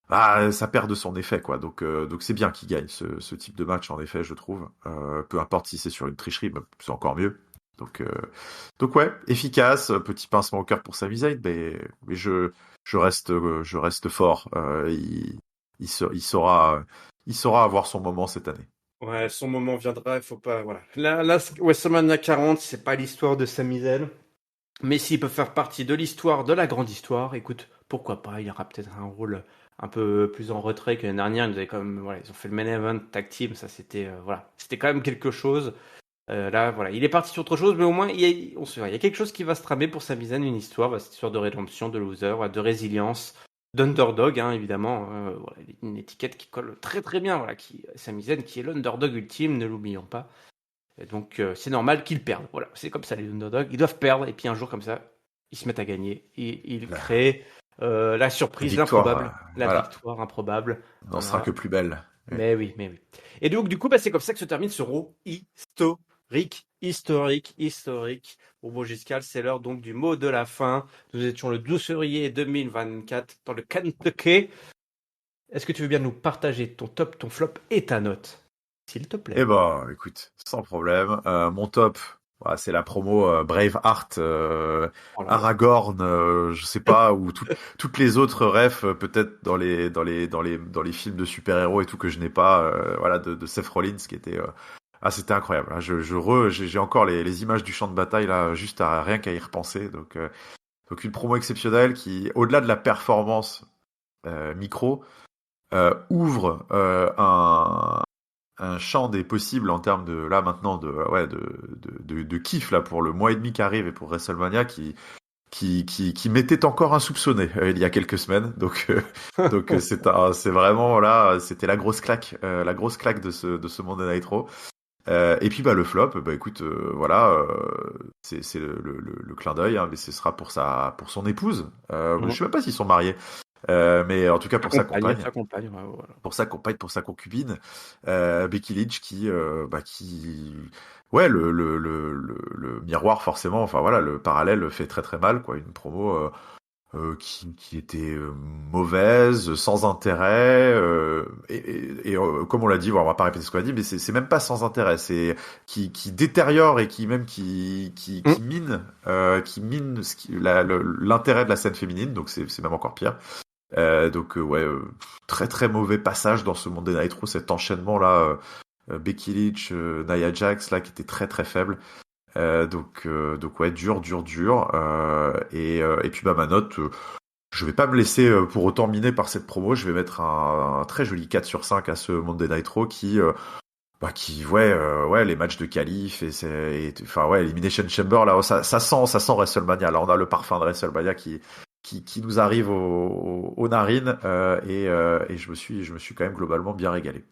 [SPEAKER 2] bah ça perd de son effet quoi. Donc c'est bien qu'il gagne ce type de match en effet, je trouve. Peu importe si c'est sur une tricherie, c'est encore mieux. Donc ouais, efficace, petit pincement au cœur pour Sami Zayn, mais je reste fort. Il saura avoir son moment cette année.
[SPEAKER 1] Ouais, son moment viendra, il faut pas, voilà. Là, WrestleMania 40, c'est pas l'histoire de Sami Zayn, mais s'il peut faire partie de l'histoire, de la grande histoire, écoute, pourquoi pas, il y aura peut-être un rôle un peu plus en retrait que l'année dernière, ils avaient quand même, voilà, ils ont fait le main event tag team, ça c'était, voilà, c'était quand même quelque chose. Là, voilà, il est parti sur autre chose, mais au moins, il y a quelque chose qui va se tramer pour Sami Zayn, une histoire, cette histoire de rédemption, de loser, de résilience, d'underdog, hein, évidemment, voilà, une étiquette qui colle très très bien, voilà, Sami Zayn qui est l'underdog ultime, ne l'oublions pas. Et donc c'est normal qu'ils perdent, voilà, c'est comme ça les underdogs, ils doivent perdre et puis un jour comme ça, ils se mettent à gagner, ils créent la surprise, l'improbable, la victoire improbable.
[SPEAKER 2] N'en sera que plus belle.
[SPEAKER 1] Mais oui. Et donc du coup, c'est comme ça que se termine ce Raw historique. Bon, Giscal, c'est l'heure donc du mot de la fin. Nous étions le 12 février 2024 dans le Kentucky. Est-ce que tu veux bien nous partager ton top, ton flop et ta note, s'il te plaît?
[SPEAKER 2] Eh ben, écoute, sans problème. Mon top, c'est la promo Braveheart, Aragorn, je sais pas, ou toutes les autres refs, peut-être dans les films de super-héros et tout que je n'ai pas, voilà, de Seth Rollins qui était c'était incroyable. J'ai encore les images du champ de bataille là, juste rien qu'à y repenser. Donc une promo exceptionnelle qui, au-delà de la performance micro, ouvre un champ des possibles en termes de là maintenant de kiff là pour le mois et demi qui arrive et pour WrestleMania qui m'était encore insoupçonné il y a quelques semaines. Donc c'est vraiment là, c'était la grosse claque de ce Monday Night Raw. Et puis le flop, écoute, voilà, c'est le clin d'œil, hein, mais ce sera pour son épouse. Je sais même pas s'ils sont mariés, mais en tout cas pour sa compagne,
[SPEAKER 1] voilà.
[SPEAKER 2] pour sa concubine, Becky Lynch qui ouais, le miroir forcément, enfin voilà, le parallèle fait très très mal quoi, une promo qui était mauvaise, sans intérêt, et comme on l'a dit, on va pas répéter ce qu'on a dit, mais c'est même pas sans intérêt, c'est qui détériore et qui mine l'intérêt de la scène féminine, donc c'est même encore pire. Très très mauvais passage dans ce Monday Night Raw, cet enchaînement là, Becky Lynch, Nia Jax là qui était très très faible. Donc ouais, dur. Et puis ma note, je vais pas me laisser pour autant miner par cette promo. Je vais mettre un très joli 4 sur 5 à ce Monday Night Raw qui les matchs de qualif et Elimination Chamber là, ça sent WrestleMania. Là, on a le parfum de WrestleMania qui qui nous arrive aux narines et je me suis quand même globalement bien régalé.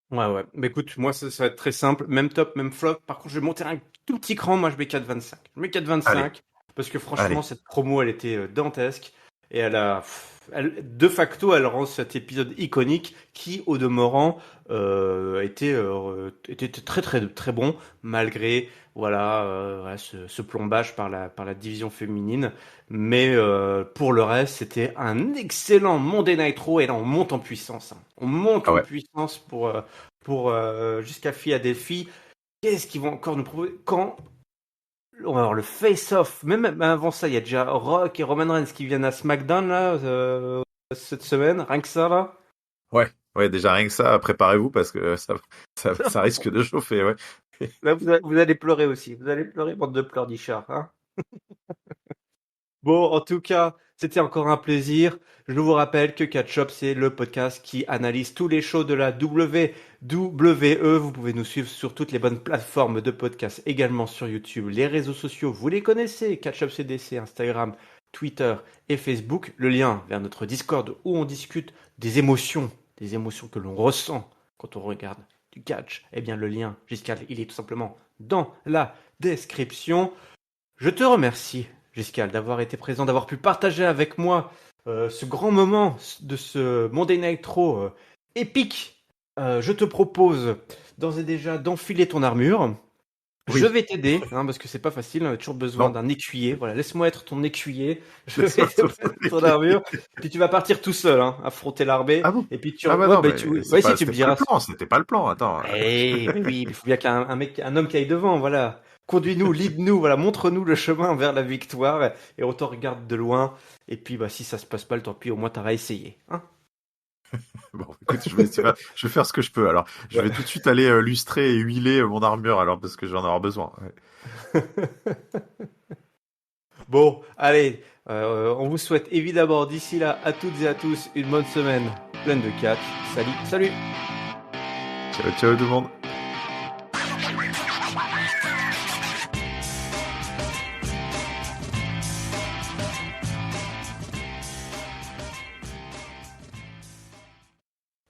[SPEAKER 1] Ouais. Mais écoute, moi, ça va être très simple. Même top, même flop. Par contre, je vais monter un tout petit cran. Moi, je mets 4,25. Je mets
[SPEAKER 2] Allez,
[SPEAKER 1] 4,25 parce que franchement,
[SPEAKER 2] allez.
[SPEAKER 1] cette promo, elle était dantesque. Et de facto, elle rend cet épisode iconique qui, au demeurant, était très, très, très bon, malgré, voilà, ce plombage par la division féminine. Mais pour le reste, c'était un excellent Monday Night Raw. Et là, on monte en puissance, hein. On monte
[SPEAKER 2] Ah
[SPEAKER 1] en
[SPEAKER 2] ouais.
[SPEAKER 1] puissance pour jusqu'à Philadelphie. Qu'est-ce qu'ils vont encore nous proposer quand on va avoir le face-off? Même avant ça, il y a déjà Rock et Roman Reigns qui viennent à SmackDown là cette semaine. Rien que ça là.
[SPEAKER 2] Ouais, déjà rien que ça, préparez-vous parce que ça risque de chauffer, ouais.
[SPEAKER 1] Là, vous allez pleurer aussi. Vous allez pleurer, bande de pleurnichards, hein. Bon, en tout cas, c'était encore un plaisir. Je vous rappelle que Catch Up, c'est le podcast qui analyse tous les shows de la WWE. Vous pouvez nous suivre sur toutes les bonnes plateformes de podcast, également sur YouTube. Les réseaux sociaux, vous les connaissez. Catch Up CDC, Instagram, Twitter et Facebook. Le lien vers notre Discord où on discute des émotions que l'on ressent quand on regarde du catch. Eh bien, le lien, Giscard, il est tout simplement dans la description. Je te remercie, Giscard, d'avoir été présent, d'avoir pu partager avec moi ce grand moment de ce Monday Night Raw épique. Je te propose d'ores et déjà d'enfiler ton armure.
[SPEAKER 2] Oui.
[SPEAKER 1] Je vais t'aider, hein, parce que c'est pas facile, on a toujours besoin
[SPEAKER 2] Non.
[SPEAKER 1] d'un écuyer. Voilà, laisse-moi être ton écuyer. Je
[SPEAKER 2] C'est
[SPEAKER 1] vais
[SPEAKER 2] ça,
[SPEAKER 1] te mettre ton armure. Puis tu vas partir tout seul, hein, affronter l'armée.
[SPEAKER 2] Ah bon?
[SPEAKER 1] Et puis tu,
[SPEAKER 2] Ah bah
[SPEAKER 1] ouais,
[SPEAKER 2] non,
[SPEAKER 1] bah,
[SPEAKER 2] mais
[SPEAKER 1] ouais, si tu me
[SPEAKER 2] c'était pas le
[SPEAKER 1] diras.
[SPEAKER 2] plan, c'était pas le plan, attends.
[SPEAKER 1] Eh oui, il faut bien un homme qui aille devant, voilà. Conduis-nous, lead-nous, voilà, montre-nous le chemin vers la victoire et on te regarde de loin. Et puis, bah, si ça se passe pas, tant pis, au moins t'auras essayé, hein.
[SPEAKER 2] Bon, écoute, je vais faire ce que je peux. Alors, je vais tout de suite aller lustrer et huiler mon armure alors parce que j'en aurai besoin. Ouais.
[SPEAKER 1] Bon, allez, on vous souhaite évidemment d'ici là à toutes et à tous une bonne semaine pleine de catch. Salut.
[SPEAKER 2] Ciao, ciao tout le monde.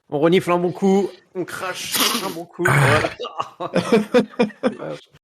[SPEAKER 1] On renifle un bon coup, on crache un bon coup. Voilà.